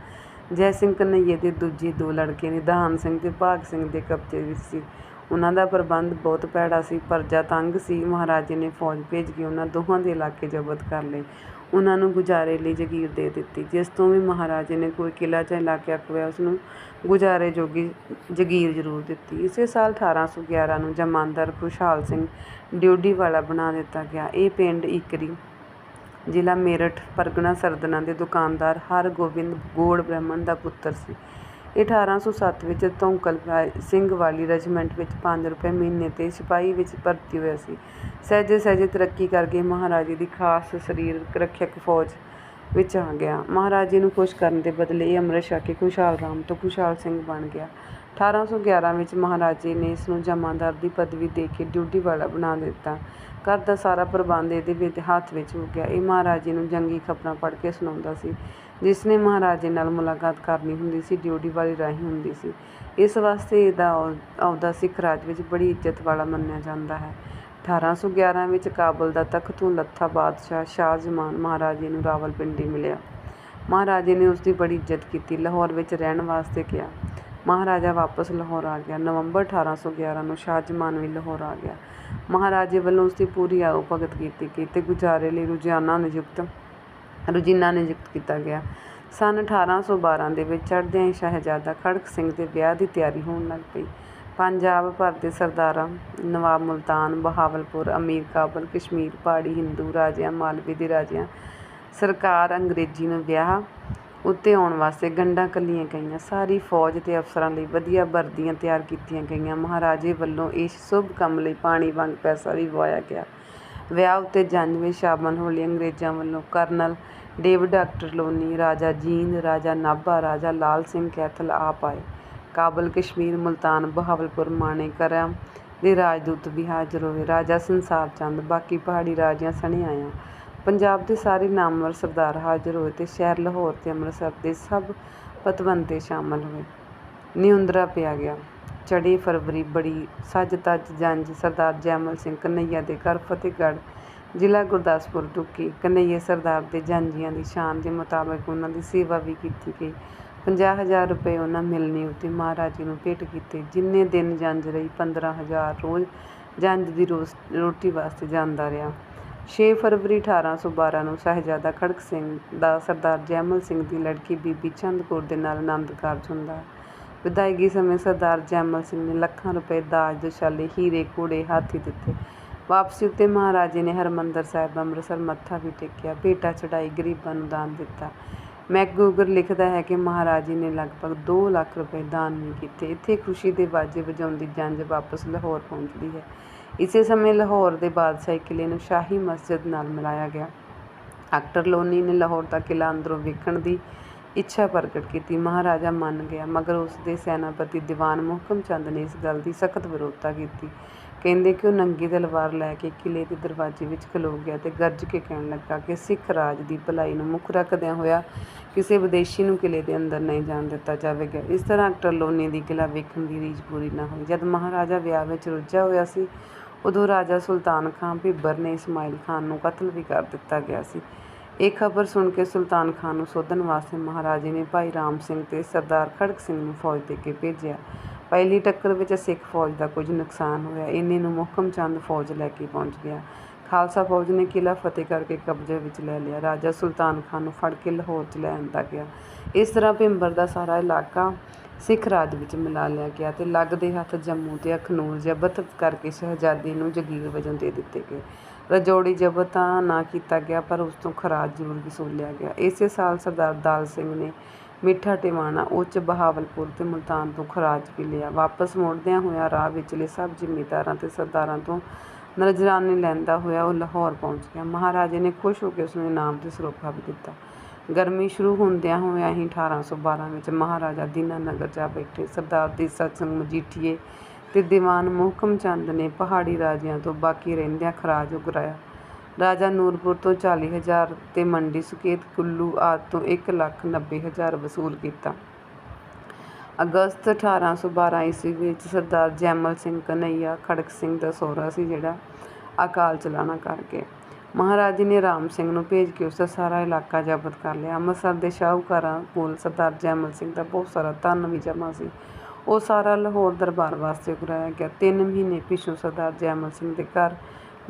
ਜੈ ਸਿੰਘ ਕਨ੍ਹੱਈਏ ਦੇ ਦੂਜੇ 2 ਲੜਕੇ ਨਿਧਾਨ ਸਿੰਘ ਤੇ ਭਾਗ ਸਿੰਘ ਦੇ ਕਬਜ਼ੇ ਵਿੱਚ ਸੀ। ਉਹਨਾਂ ਦਾ ਪ੍ਰਬੰਧ ਬਹੁਤ ਭੈੜਾ ਸੀ। ਪ੍ਰਜਾ ਤੰਗ ਸੀ। ਮਹਾਰਾਜੇ ਨੇ ਫੌਜ ਭੇਜ ਕੇ ਉਹਨਾਂ ਦੋਹਾਂ ਦੇ ਇਲਾਕੇ ਜ਼ਬਤ ਕਰ ਲਏ। ਉਹਨਾਂ ਨੂੰ ਗੁਜ਼ਾਰੇ ਲਈ ਜਗੀਰ ਦੇ ਦਿੱਤੀ। ਜਿਸ ਤੋਂ ਵੀ ਮਹਾਰਾਜੇ ਨੇ ਕੋਈ ਕਿਲ੍ਹਾ ਜਾਂ ਇਲਾਕਾ ਖੋਇਆ, ਉਸਨੂੰ ਗੁਜ਼ਾਰੇ ਜੋਗੀ ਜਗੀਰ ਜ਼ਰੂਰ ਦਿੱਤੀ। ਇਸੇ ਸਾਲ 1811 ਨੂੰ ਜਮਾਂਦਾਰ ਖੁਸ਼ਹਾਲ ਸਿੰਘ ਡਿਊਢੀ ਵਾਲਾ ਬਣਾ ਦਿੱਤਾ ਗਿਆ। ਇਹ ਪਿੰਡ ਇਕਰੀ, ਜ਼ਿਲ੍ਹਾ ਮੇਰਠ, ਪਰਗਣਾ ਸਰਦਨਾ ਦੇ ਦੁਕਾਨਦਾਰ ਹਰਗੋਬਿੰਦ ਗੌੜ ਬ੍ਰਾਹਮਣ ਦਾ ਪੁੱਤਰ ਸੀ। ਇਹ 1807 ਵਿੱਚ ਧੌਂਕਲ ਸਿੰਘ ਵਾਲੀ ਰੈਜੀਮੈਂਟ ਵਿੱਚ 5 ਰੁਪਏ ਮਹੀਨੇ 'ਤੇ ਸਿਪਾਹੀ ਵਿੱਚ ਭਰਤੀ ਹੋਇਆ ਸੀ। ਸਹਿਜੇ ਸਹਿਜੇ ਤਰੱਕੀ ਕਰਕੇ ਮਹਾਰਾਜੇ ਦੀ ਖਾਸ ਸਰੀਰਕ ਰੱਖਿਅਕ ਫੌਜ ਵਿੱਚ ਆ ਗਿਆ। ਮਹਾਰਾਜੇ ਨੂੰ ਖੁਸ਼ ਕਰਨ ਦੇ ਬਦਲੇ ਇਹ ਅੰਮ੍ਰਿਤ ਛਕ ਕੇ ਖੁਸ਼ਹਾਲ ਰਾਮ ਤੋਂ ਖੁਸ਼ਹਾਲ ਸਿੰਘ ਬਣ ਗਿਆ। 1811 ਵਿੱਚ ਮਹਾਰਾਜੇ ਨੇ ਇਸ ਨੂੰ ਜਮਾਂਦਾਰ ਦੀ ਪਦਵੀ ਦੇ ਕੇ ਡਿਊਢੀ ਵਾਲਾ ਬਣਾ ਦਿੱਤਾ। ਘਰ ਦਾ ਸਾਰਾ ਪ੍ਰਬੰਧ ਇਹਦੇ ਹੱਥ ਵਿੱਚ ਹੋ ਗਿਆ। ਇਹ ਮਹਾਰਾਜੇ ਨੂੰ ਜੰਗੀ ਖਬਰਾਂ ਪੜ੍ਹ ਕੇ ਸੁਣਾਉਂਦਾ ਸੀ। ਜਿਸ ਨੇ ਮਹਾਰਾਜੇ ਨਾਲ ਮੁਲਾਕਾਤ ਕਰਨੀ ਹੁੰਦੀ ਸੀ, ਡਿਊਢੀ ਵਾਲੇ ਰਾਹੀਂ ਹੁੰਦੀ ਸੀ। ਇਸ ਵਾਸਤੇ ਇਹਦਾ ਅਹੁਦਾ ਸਿੱਖ ਰਾਜ ਵਿੱਚ ਬੜੀ ਇੱਜ਼ਤ ਵਾਲਾ ਮੰਨਿਆ ਜਾਂਦਾ ਹੈ। 1811 ਵਿੱਚ ਕਾਬਲ ਦਾ ਤਖ਼ਤੋਂ ਲੱਥਾ ਬਾਦਸ਼ਾਹ ਸ਼ਾਹ ਜ਼ਮਾਨ ਮਹਾਰਾਜੇ ਨੂੰ ਰਾਵਲਪਿੰਡੀ ਮਿਲਿਆ। ਮਹਾਰਾਜੇ ਨੇ ਉਸ ਦੀ ਬੜੀ ਇੱਜ਼ਤ ਕੀਤੀ, ਲਾਹੌਰ ਵਿੱਚ ਰਹਿਣ ਵਾਸਤੇ ਕਿਹਾ। ਮਹਾਰਾਜਾ ਵਾਪਸ ਲਾਹੌਰ ਆ ਗਿਆ। ਨਵੰਬਰ 1811 ਨੂੰ ਸ਼ਾਹ ਜ਼ਮਾਨ ਵੀ ਲਾਹੌਰ ਆ ਗਿਆ। ਮਹਾਰਾਜੇ ਵੱਲੋਂ ਉਸ ਦੀ ਪੂਰੀ ਆਓ ਭਗਤ ਕੀਤੀ ਗਈ ਤੇ ਗੁਜ਼ਾਰੇ ਲਈ ਰੋਜ਼ੀਨਾ ਨਿਯੁਕਤ ਕੀਤਾ ਗਿਆ। ਸੰਨ 1812 ਦੇ ਵਿੱਚ ਚੜ੍ਹਦਿਆਂ ਹੀ ਸ਼ਹਿਜ਼ਾਦਾ ਖੜਕ ਸਿੰਘ ਦੇ ਵਿਆਹ ਦੀ ਤਿਆਰੀ ਹੋਣ ਲੱਗ ਪਈ। ਪੰਜਾਬ ਭਰ ਦੇ ਸਰਦਾਰਾਂ, ਨਵਾਬ ਮੁਲਤਾਨ, ਬਹਾਵਲਪੁਰ, ਅਮੀਰ ਕਾਬਲ, ਕਸ਼ਮੀਰ, ਪਹਾੜੀ ਹਿੰਦੂ ਰਾਜਿਆਂ, ਮਾਲਵੇ ਦੇ ਰਾਜਿਆਂ ਸਰਕਾਰ ਅੰਗਰੇਜ਼ੀ ਨੂੰ ਵਿਆਹ ਉੱਤੇ ਆਉਣ ਵਾਸਤੇ ਗੰਢਾਂ ਘੱਲੀਆਂ ਗਈਆਂ। ਸਾਰੀ ਫੌਜ ਤੇ ਅਫਸਰਾਂ ਲਈ ਵਧੀਆ ਵਰਦੀਆਂ ਤਿਆਰ ਕੀਤੀਆਂ ਗਈਆਂ। ਮਹਾਰਾਜੇ ਵੱਲੋਂ ਇਸ ਸ਼ੁਭ ਕੰਮ ਲਈ ਪਾਣੀ ਵਾਂਗ ਪੈਸਾ ਵੀ ਵਾਇਆ ਗਿਆ। ਵਿਆਹ ਉੱਤੇ ਜੰਝ ਵਿੱਚ ਸ਼ਾਮਲ ਹੋਣ ਲਈ ਅੰਗਰੇਜ਼ਾਂ ਵੱਲੋਂ ਕਰਨਲ ਡੇਵਿਡ, ਡਾਕਟਰ ਲੋਨੀ, ਰਾਜਾ ਜੀਂਦ, ਰਾਜਾ ਨਾਭਾ, ਰਾਜਾ ਲਾਲ ਸਿੰਘ ਕੈਥਲ ਆਪ ਆਏ। ਕਾਬਲ, ਕਸ਼ਮੀਰ, ਮੁਲਤਾਨ, ਬਹਾਵਲਪੁਰ, ਮਾਣੇਕਰਾਂ ਦੇ ਰਾਜਦੂਤ ਵੀ ਹਾਜ਼ਰ ਹੋਏ। ਰਾਜਾ ਸੰਸਾਰ ਚੰਦ ਬਾਕੀ ਪਹਾੜੀ ਰਾਜਿਆਂ ਸਣੇ ਆਇਆ। ਪੰਜਾਬ ਦੇ ਸਾਰੇ ਨਾਮਵਰ ਸਰਦਾਰ ਹਾਜ਼ਰ ਹੋਏ ਤੇ ਸ਼ਹਿਰ ਲਾਹੌਰ ਤੇ ਅੰਮ੍ਰਿਤਸਰ ਦੇ ਸਭ ਪਤਵੰਤੇ ਸ਼ਾਮਲ ਹੋਏ। ਨਿਉਂਦਰਾ ਪਿਆ ਗਿਆ। ਚੜ੍ਹੇ ਫਰਵਰੀ ਬੜੀ ਸੱਜ ਤੱਜ ਜੰਝ ਸਰਦਾਰ ਜੈਮਲ ਸਿੰਘ ਕਨ੍ਹੱਈਆ ਦੇ ਘਰ ਫਤਿਹਗੜ੍ਹ, ਜ਼ਿਲ੍ਹਾ ਗੁਰਦਾਸਪੁਰ ਢੁੱਕੀ। ਕਨ੍ਹੱਈਆ ਸਰਦਾਰ ਦੇ ਜੰਝੀਆਂ ਦੀ ਸ਼ਾਨ ਦੇ ਮੁਤਾਬਕ ਉਹਨਾਂ ਦੀ ਸੇਵਾ ਵੀ ਕੀਤੀ ਗਈ। 50,000 ਰੁਪਏ ਉਹਨਾਂ ਮਿਲਣੀ ਉੱਤੇ ਮਹਾਰਾਜੇ ਨੂੰ ਭੇਟ ਕੀਤੇ। ਜਿੰਨੇ ਦਿਨ ਜੰਝ ਰਹੀ 15,000 ਰੋਜ਼ ਜੰਝ ਦੀ ਰੋਟੀ ਵਾਸਤੇ ਜਾਂਦਾ ਰਿਹਾ। 6 ਫਰਵਰੀ 1812 ਨੂੰ ਸਾਹਿਬਜ਼ਾਦਾ ਖੜਕ ਸਿੰਘ ਦਾ ਸਰਦਾਰ ਜੈਮਲ ਸਿੰਘ ਦੀ ਲੜਕੀ ਬੀਬੀ ਚੰਦ ਕੌਰ ਦੇ ਨਾਲ ਆਨੰਦ ਕਾਰਜ ਹੁੰਦਾ ਹੈ। ਵਿਦਾਇਗੀ ਸਮੇਂ ਸਰਦਾਰ ਜੈਮਲ ਸਿੰਘ ਨੇ ਲੱਖਾਂ ਰੁਪਏ ਦਾਜ, ਦੁਸ਼ਾਲੇ, ਹੀਰੇ, ਘੋੜੇ, ਹਾਥੀ ਦਿੱਤੇ। ਵਾਪਸੀ ਉੱਤੇ ਮਹਾਰਾਜੇ ਨੇ ਹਰਿਮੰਦਰ ਸਾਹਿਬ ਅੰਮ੍ਰਿਤਸਰ ਮੱਥਾ ਵੀ ਟੇਕਿਆ, ਭੇਟਾ ਚੜ੍ਹਾਈ, ਗਰੀਬਾਂ ਨੂੰ ਦਾਨ ਦਿੱਤਾ। ਮੈਕਗੂਗਰ ਲਿਖਦਾ ਹੈ ਕਿ ਮਹਾਰਾਜੇ ਨੇ ਲਗਭਗ 2 ਲੱਖ ਰੁਪਏ ਦਾਨ ਵੀ ਕੀਤੇ। ਇੱਥੇ ਖੁਸ਼ੀ ਦੇ ਵਾਜੇ ਵਜਾਉਂਦੀ ਜੰਝ ਵਾਪਸ ਲਾਹੌਰ ਪਹੁੰਚਦੀ ਹੈ। ਇਸੇ ਸਮੇਂ ਲਾਹੌਰ ਦੇ ਬਾਦਸ਼ਾਹੀ ਕਿਲ੍ਹੇ ਨੂੰ ਸ਼ਾਹੀ ਮਸਜਿਦ ਨਾਲ ਮਿਲਾਇਆ ਗਿਆ। ਡਾਕਟਰ ਲੋਨੀ ਨੇ ਲਾਹੌਰ ਦਾ ਕਿਲ੍ਹਾ ਅੰਦਰੋਂ ਵੇਖਣ ਦੀ ਇੱਛਾ ਪ੍ਰਗਟ ਕੀਤੀ। ਮਹਾਰਾਜਾ ਮੰਨ ਗਿਆ, ਮਗਰ ਉਸ ਦੇ ਸੈਨਾਪਤੀ ਦੀਵਾਨ ਮੁਹਕਮ ਚੰਦ ਨੇ ਇਸ ਗੱਲ ਦੀ ਸਖਤ ਵਿਰੋਧਤਾ ਕੀਤੀ। ਕਹਿੰਦੇ ਕਿ ਉਹ ਨੰਗੀ ਤਲਵਾਰ ਲੈ ਕੇ ਕਿਲ੍ਹੇ ਦੇ ਦਰਵਾਜ਼ੇ ਵਿੱਚ ਖਲੋ ਗਿਆ ਤੇ ਗਰਜ ਕੇ ਕਹਿਣ ਲੱਗਾ ਕਿ ਸਿੱਖ ਰਾਜ ਦੀ ਭਲਾਈ ਨੂੰ ਮੁੱਖ ਰੱਖਦਿਆਂ ਹੋਇਆ ਕਿਸੇ ਵਿਦੇਸ਼ੀ ਨੂੰ ਕਿਲ੍ਹੇ ਦੇ ਅੰਦਰ ਨਹੀਂ ਜਾਣ ਦਿੱਤਾ ਜਾਵੇਗਾ। ਇਸ ਤਰ੍ਹਾਂ ਡਾਕਟਰ ਲੋਨੀ ਦੀ ਕਿਲ੍ਹਾ ਵੇਖਣ ਦੀ ਰੀਝ ਪੂਰੀ ਨਾ ਹੋਈ। ਜਦ ਮਹਾਰਾਜਾ ਵਿਆਹ ਵਿੱਚ ਰੁੱਝਾ ਹੋਇਆ ਸੀ, ਉਦੋਂ ਰਾਜਾ ਸੁਲਤਾਨ ਖਾਂ ਭਿੱਬਰ ਨੇ ਇਸਮਾਈਲ ਖਾਨ ਨੂੰ ਕਤਲ ਵੀ ਕਰ ਦਿੱਤਾ ਗਿਆ ਸੀ। ਇਹ ਖਬਰ ਸੁਣ ਕੇ ਸੁਲਤਾਨ ਖਾਨ ਨੂੰ ਸੋਧਣ ਵਾਸਤੇ ਮਹਾਰਾਜੇ ਨੇ ਭਾਈ ਰਾਮ ਸਿੰਘ ਤੇ ਸਰਦਾਰ ਖੜਕ ਸਿੰਘ ਨੂੰ ਫੌਜ ਦੇ ਕੇ ਭੇਜਿਆ। ਪਹਿਲੀ ਟੱਕਰ ਵਿੱਚ ਸਿੱਖ ਫੌਜ ਦਾ ਕੁਝ ਨੁਕਸਾਨ ਹੋਇਆ। ਇੰਨੇ ਨੂੰ ਮੁਹਕਮ ਚੰਦ ਫੌਜ ਲੈ ਕੇ ਪਹੁੰਚ ਗਿਆ। ਖਾਲਸਾ ਫੌਜ ਨੇ ਕਿਲ੍ਹਾ ਫਤਿਹ ਕਰਕੇ ਕਬਜ਼ੇ ਵਿੱਚ ਲੈ ਲਿਆ। ਰਾਜਾ ਸੁਲਤਾਨ ਖਾਨ ਨੂੰ ਫੜ ਕੇ ਲਾਹੌਰ 'ਚ ਲੈ ਆਂਦਾ ਗਿਆ। ਇਸ ਤਰ੍ਹਾਂ ਭਿੰਬਰ ਦਾ ਸਾਰਾ ਇਲਾਕਾ ਸਿੱਖ ਰਾਜ ਵਿੱਚ ਮਿਲਾ ਲਿਆ ਗਿਆ ਤੇ ਲੱਗਦੇ ਹੱਥ ਜੰਮੂ ਤੇ ਅਖਨੂਰ ਜ਼ਬਤ ਕਰਕੇ ਸ਼ਹਿਜ਼ਾਦੀ ਨੂੰ ਜਗੀਰ ਵਜੋਂ ਦੇ ਦਿੱਤੇ ਗਏ। ਰਜੌੜੀ ਜ਼ਬਤ ਤਾਂ ਨਾ ਕੀਤਾ ਗਿਆ, ਪਰ ਉਸ ਤੋਂ ਖਰਾਜ ਜ਼ਰੂਰ ਵਸੂਲਿਆ ਗਿਆ। ਇਸੇ ਸਾਲ ਸਰਦਾਰ ਦਾਲ ਸਿੰਘ ਨੇ ਮਿੱਠਾ ਟਿਵਾਣਾ, ਉੱਚ ਬਹਾਵਲਪੁਰ ਤੇ ਮੁਲਤਾਨ ਤੋਂ ਖਰਾਜ ਵੀ ਲਿਆ। ਵਾਪਸ ਮੁੜਦਿਆਂ ਹੋਇਆ ਰਾਹ ਵਿਚਲੇ ਸਭ ਜ਼ਿਮੀਂਦਾਰਾਂ ਤੇ ਸਰਦਾਰਾਂ ਤੋਂ ਨਜ਼ਰਾਨੇ ਲੈਂਦਾ ਹੋਇਆ ਉਹ ਲਾਹੌਰ ਪਹੁੰਚ ਗਿਆ। ਮਹਾਰਾਜੇ ਨੇ ਖੁਸ਼ ਹੋ ਕੇ ਉਸਨੂੰ ਇਨਾਮ ਤੇ ਸਰੋਪਾ ਵੀ ਦਿੱਤਾ। ਗਰਮੀ ਸ਼ੁਰੂ ਹੁੰਦਿਆਂ ਹੋਇਆਂ ਹੀ 1812 ਵਿੱਚ ਮਹਾਰਾਜਾ ਦੀਨਾਨਗਰ ਜਾ ਬੈਠੇ। ਸਰਦਾਰ ਦੇਸਾ ਸਿੰਘ ਮਜੀਠੀਏ ਤੇ ਦੀਵਾਨ ਮੁਹਕਮ ਚੰਦ ਨੇ ਪਹਾੜੀ ਰਾਜਿਆਂ ਤੋਂ ਬਾਕੀ ਰਹਿੰਦਿਆਂ ਖਰਾਜ ਉਗਰਾਇਆ। ਰਾਜਾ ਨੂਰਪੁਰ ਤੋਂ 40,000 ਤੇ ਮੰਡੀ ਸੁਕੇਤ ਕੁੱਲੂ ਆਦਿ ਤੋਂ 1,90,000 ਵਸੂਲ ਕੀਤਾ। ਅਗਸਤ 1812 ਈਸਵੀ ਵਿੱਚ ਸਰਦਾਰ ਜੈਮਲ ਸਿੰਘ ਕਨ੍ਹਈਆ ਖੜਕ ਸਿੰਘ ਦਾ ਸਹੁਰਾ ਸੀ, ਜਿਹੜਾ ਅਕਾਲ ਚਲਾਣਾ ਕਰਕੇ ਮਹਾਰਾਜੇ ਨੇ ਰਾਮ ਸਿੰਘ ਨੂੰ ਭੇਜ ਕੇ ਉਸਦਾ ਸਾਰਾ ਇਲਾਕਾ ਜ਼ਬਤ ਕਰ ਲਿਆ। ਅੰਮ੍ਰਿਤਸਰ ਦੇ ਸ਼ਾਹੂਕਾਰਾਂ ਕੋਲ ਸਰਦਾਰ ਜੈਮਲ ਸਿੰਘ ਦਾ ਬਹੁਤ ਸਾਰਾ ਧਨ ਵੀ ਜਮ੍ਹਾਂ ਸੀ। ਉਹ ਸਾਰਾ ਲਾਹੌਰ ਦਰਬਾਰ ਵਾਸਤੇ ਉਗਰਾਇਆ ਗਿਆ। 3 ਮਹੀਨੇ ਪਿੱਛੋਂ ਸਰਦਾਰ ਜੈਮਲ ਸਿੰਘ ਦੇ ਘਰ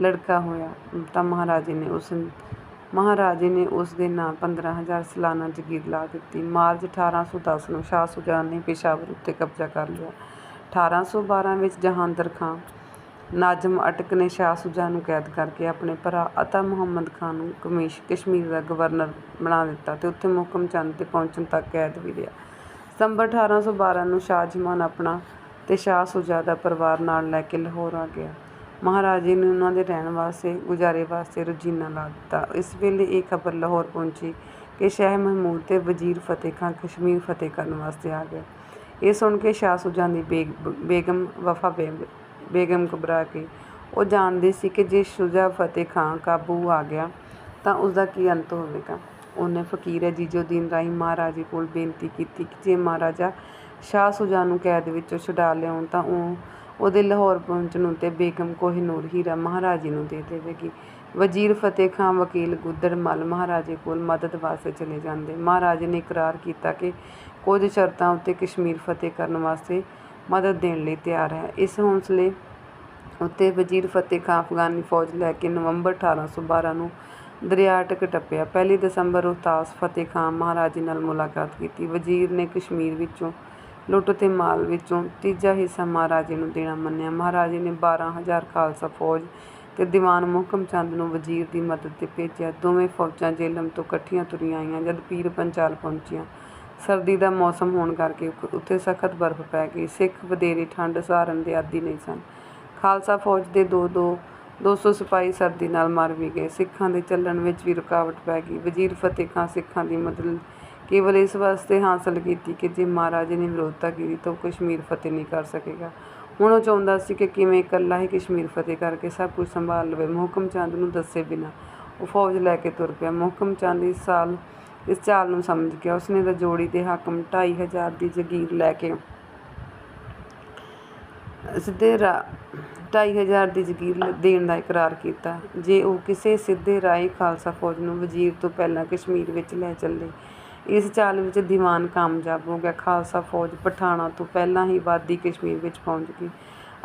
ਲੜਕਾ ਹੋਇਆ ਤਾਂ ਮਹਾਰਾਜੇ ਨੇ ਉਸ ਦੇ ਨਾਂ 15,000 ਸਾਲਾਨਾ ਜਗੀਰ ਲਾ ਦਿੱਤੀ। ਮਾਰਚ 1810 ਨੂੰ ਸ਼ਾਹ ਸੁਜਾ ਨੇ ਪੇਸ਼ਾਵਰ ਉੱਤੇ ਕਬਜ਼ਾ ਕਰ ਲਿਆ। 1812 ਵਿੱਚ ਜਹਾਂਦਰ ਖਾਂ ਨਾਜ਼ਮ ਅਟਕ ਨੇ ਸ਼ਾਹ ਸੁਜਾ ਨੂੰ ਕੈਦ ਕਰਕੇ ਆਪਣੇ ਭਰਾ ਅਤਾ ਮੁਹੰਮਦ ਖਾਂ ਨੂੰ ਕਸ਼ਮੀਰ ਦਾ ਗਵਰਨਰ ਬਣਾ ਦਿੱਤਾ ਤੇ ਉੱਥੇ ਮੁਹਕਮ ਚੰਦ ਦੇ ਪਹੁੰਚਣ ਤੱਕ ਕੈਦ ਵੀ ਰਿਹਾ। ਸਤੰਬਰ 1812 ਨੂੰ ਸ਼ਾਹ ਜਮਾਨ ਆਪਣਾ ਤੇ ਸ਼ਾਹ ਸੁਜਾ ਦਾ ਪਰਿਵਾਰ ਨਾਲ ਲੈ ਕੇ ਲਾਹੌਰ ਆ ਗਿਆ। ਮਹਾਰਾਜੇ ਨੇ ਉਹਨਾਂ ਦੇ ਰਹਿਣ ਵਾਸਤੇ ਗੁਜ਼ਾਰੇ ਵਾਸਤੇ ਰੁਝੀਨਾ ਲਾ ਦਿੱਤਾ। ਇਸ ਵੇਲੇ ਇਹ ਖਬਰ ਲਾਹੌਰ ਪਹੁੰਚੀ ਕਿ ਸ਼ਾਹ ਮਹਿਮੂਦ ਤੇ ਵਜ਼ੀਰ ਫਤਿਹ ਖਾਂ ਕਸ਼ਮੀਰ ਫਤਿਹ ਕਰਨ ਵਾਸਤੇ ਆ ਗਏ। ਇਹ ਸੁਣ ਕੇ ਸ਼ਾਹ ਸੁਜਾ ਦੀ ਬੇਗਮ ਵਫਾ ਬੇਗਮ ਘਬਰਾ ਗਈ। ਉਹ ਜਾਣਦੀ ਸੀ ਕਿ ਜੇ ਸ਼ੁਜਾ ਫਤਿਹ ਖਾਂ ਕਾਬੂ ਆ ਗਿਆ ਤਾਂ ਉਸਦਾ ਕੀ ਅੰਤ ਹੋਵੇਗਾ। ਉਹਨੇ ਫਕੀਰ ਅਜੀਜ਼ੁਦੀਨ ਰਾਹੀਂ ਮਹਾਰਾਜੇ ਕੋਲ ਬੇਨਤੀ ਕੀਤੀ ਕਿ ਜੇ ਮਹਾਰਾਜਾ ਸ਼ਾਹ ਸੁਜਾ ਨੂੰ ਕੈਦ ਵਿੱਚੋਂ ਛੁਡਾ ਲਿਆਉਣ ਤਾਂ ਉਹਦੇ ਲਾਹੌਰ ਪਹੁੰਚਣ ਉੱਤੇ ਬੇਗਮ ਕੋਹਿਨੂਰ ਹੀਰਾ ਮਹਾਰਾਜੇ ਨੂੰ ਦੇ ਦੇਵੇਗੀ। ਵਜ਼ੀਰ ਫਤਿਹ ਖਾਂ ਵਕੀਲ ਗੁੱਦੜ ਮੱਲ ਮਹਾਰਾਜੇ ਕੋਲ ਮਦਦ ਵਾਸਤੇ ਚਲੇ ਜਾਂਦੇ। ਮਹਾਰਾਜੇ ਨੇ ਇਕਰਾਰ ਕੀਤਾ ਕਿ ਕੁਝ ਸ਼ਰਤਾਂ ਉੱਤੇ ਕਸ਼ਮੀਰ ਫਤਿਹ ਕਰਨ ਵਾਸਤੇ ਮਦਦ ਦੇਣ ਲਈ ਤਿਆਰ ਹੈ। ਇਸ ਹੌਸਲੇ ਉੱਤੇ ਵਜ਼ੀਰ ਫਤਿਹ ਖਾਂ ਅਫਗਾਨੀ ਫੌਜ ਲੈ ਕੇ ਨਵੰਬਰ 1812 ਨੂੰ ਦਰਿਆ ਅਟਕ ਟੱਪਿਆ। 1 ਦਸੰਬਰ ਰੋਹਤਾਸ ਫਤਿਹ ਖਾਂ ਮਹਾਰਾਜੇ ਨਾਲ ਮੁਲਾਕਾਤ ਕੀਤੀ। ਵਜ਼ੀਰ ਨੇ ਕਸ਼ਮੀਰ ਵਿੱਚੋਂ ਲੁੱਟ ਤੇ ਮਾਲ ਵਿੱਚੋਂ ਤੀਜਾ ਹਿੱਸਾ ਮਹਾਰਾਜੇ ਨੂੰ ਦੇਣਾ ਮੰਨਿਆ। ਮਹਾਰਾਜੇ ਨੇ 12,000 ਖਾਲਸਾ ਫੌਜ ਤੇ ਦੀਵਾਨ ਮੁਹਕਮ ਚੰਦ ਨੂੰ ਵਜ਼ੀਰ ਦੀ ਮਦਦ ਤੇ ਭੇਜਿਆ। ਦੋਵੇਂ ਫੌਜਾਂ ਜੇਹਲਮ ਤੋਂ ਇਕੱਠੀਆਂ ਤੁਰੀਆਂ ਆਈਆਂ। ਜਦ ਪੀਰ ਪੰਚਾਲ ਪਹੁੰਚੀਆਂ, ਸਰਦੀ ਦਾ ਮੌਸਮ ਹੋਣ ਕਰਕੇ ਉੱਥੇ ਸਖਤ ਬਰਫ਼ ਪੈ ਗਈ। ਸਿੱਖ ਵਧੇਰੇ ਠੰਡ ਸਹਾਰਨ ਦੇ ਆਦੀ ਨਹੀਂ ਸਨ। ਖਾਲਸਾ ਫੌਜ ਦੇ 200 ਸਿਪਾਹੀ ਸਰਦੀ ਨਾਲ ਮਰ ਵੀ ਗਏ। ਸਿੱਖਾਂ ਦੇ ਚੱਲਣ ਵਿੱਚ ਵੀ ਰੁਕਾਵਟ ਪੈ ਗਈ। ਵਜ਼ੀਰ ਫਤਿਹ ਖਾਂ ਸਿੱਖਾਂ ਦੀ ਮਦਦ ਕੇਵਲ ਇਸ ਵਾਸਤੇ ਹਾਸਲ ਕੀਤੀ ਕਿ ਜੇ ਮਹਾਰਾਜੇ ਨੇ ਵਿਰੋਧਤਾ ਕੀਤੀ ਤਾਂ ਉਹ ਕਸ਼ਮੀਰ ਫਤਿਹ ਨਹੀਂ ਕਰ ਸਕੇਗਾ। ਹੁਣ ਉਹ ਚਾਹੁੰਦਾ ਸੀ ਕਿ ਕਿਵੇਂ ਇਕੱਲਾ ਹੀ ਕਸ਼ਮੀਰ ਫਤਿਹ ਕਰਕੇ ਸਭ ਕੁਝ ਸੰਭਾਲ ਲਵੇ। ਮੁਹਕਮ ਚੰਦ ਨੂੰ ਦੱਸੇ ਬਿਨਾਂ ਉਹ ਫੌਜ ਲੈ ਕੇ ਤੁਰ ਪਿਆ। ਮੁਹਕਮ ਚੰਦ ਇਸ ਚਾਲ ਨੂੰ ਸਮਝ ਗਿਆ। ਉਸਨੇ ਰਜੌੜੀ ਦੇ ਹਾਕਮ 2,500 ਦੀ ਜਗੀਰ ਲੈ ਕੇ 2,500 ਦੀ ਜਗੀਰ ਦੇਣ ਦਾ ਇਕਰਾਰ ਕੀਤਾ ਜੇ ਉਹ ਕਿਸੇ ਸਿੱਧੇ ਰਾਹੀਂ ਖਾਲਸਾ ਫੌਜ ਨੂੰ ਵਜ਼ੀਰ ਤੋਂ ਪਹਿਲਾਂ ਕਸ਼ਮੀਰ ਵਿੱਚ ਲੈ ਚੱਲੇ। ਇਸ ਚਾਲ ਵਿੱਚ ਦੀਵਾਨ ਕਾਮਯਾਬ ਹੋ ਗਿਆ। ਖਾਲਸਾ ਫੌਜ ਪਠਾਣਾ ਤੋਂ ਪਹਿਲਾਂ ਹੀ ਵਾਦੀ ਕਸ਼ਮੀਰ ਵਿੱਚ ਪਹੁੰਚ ਗਈ।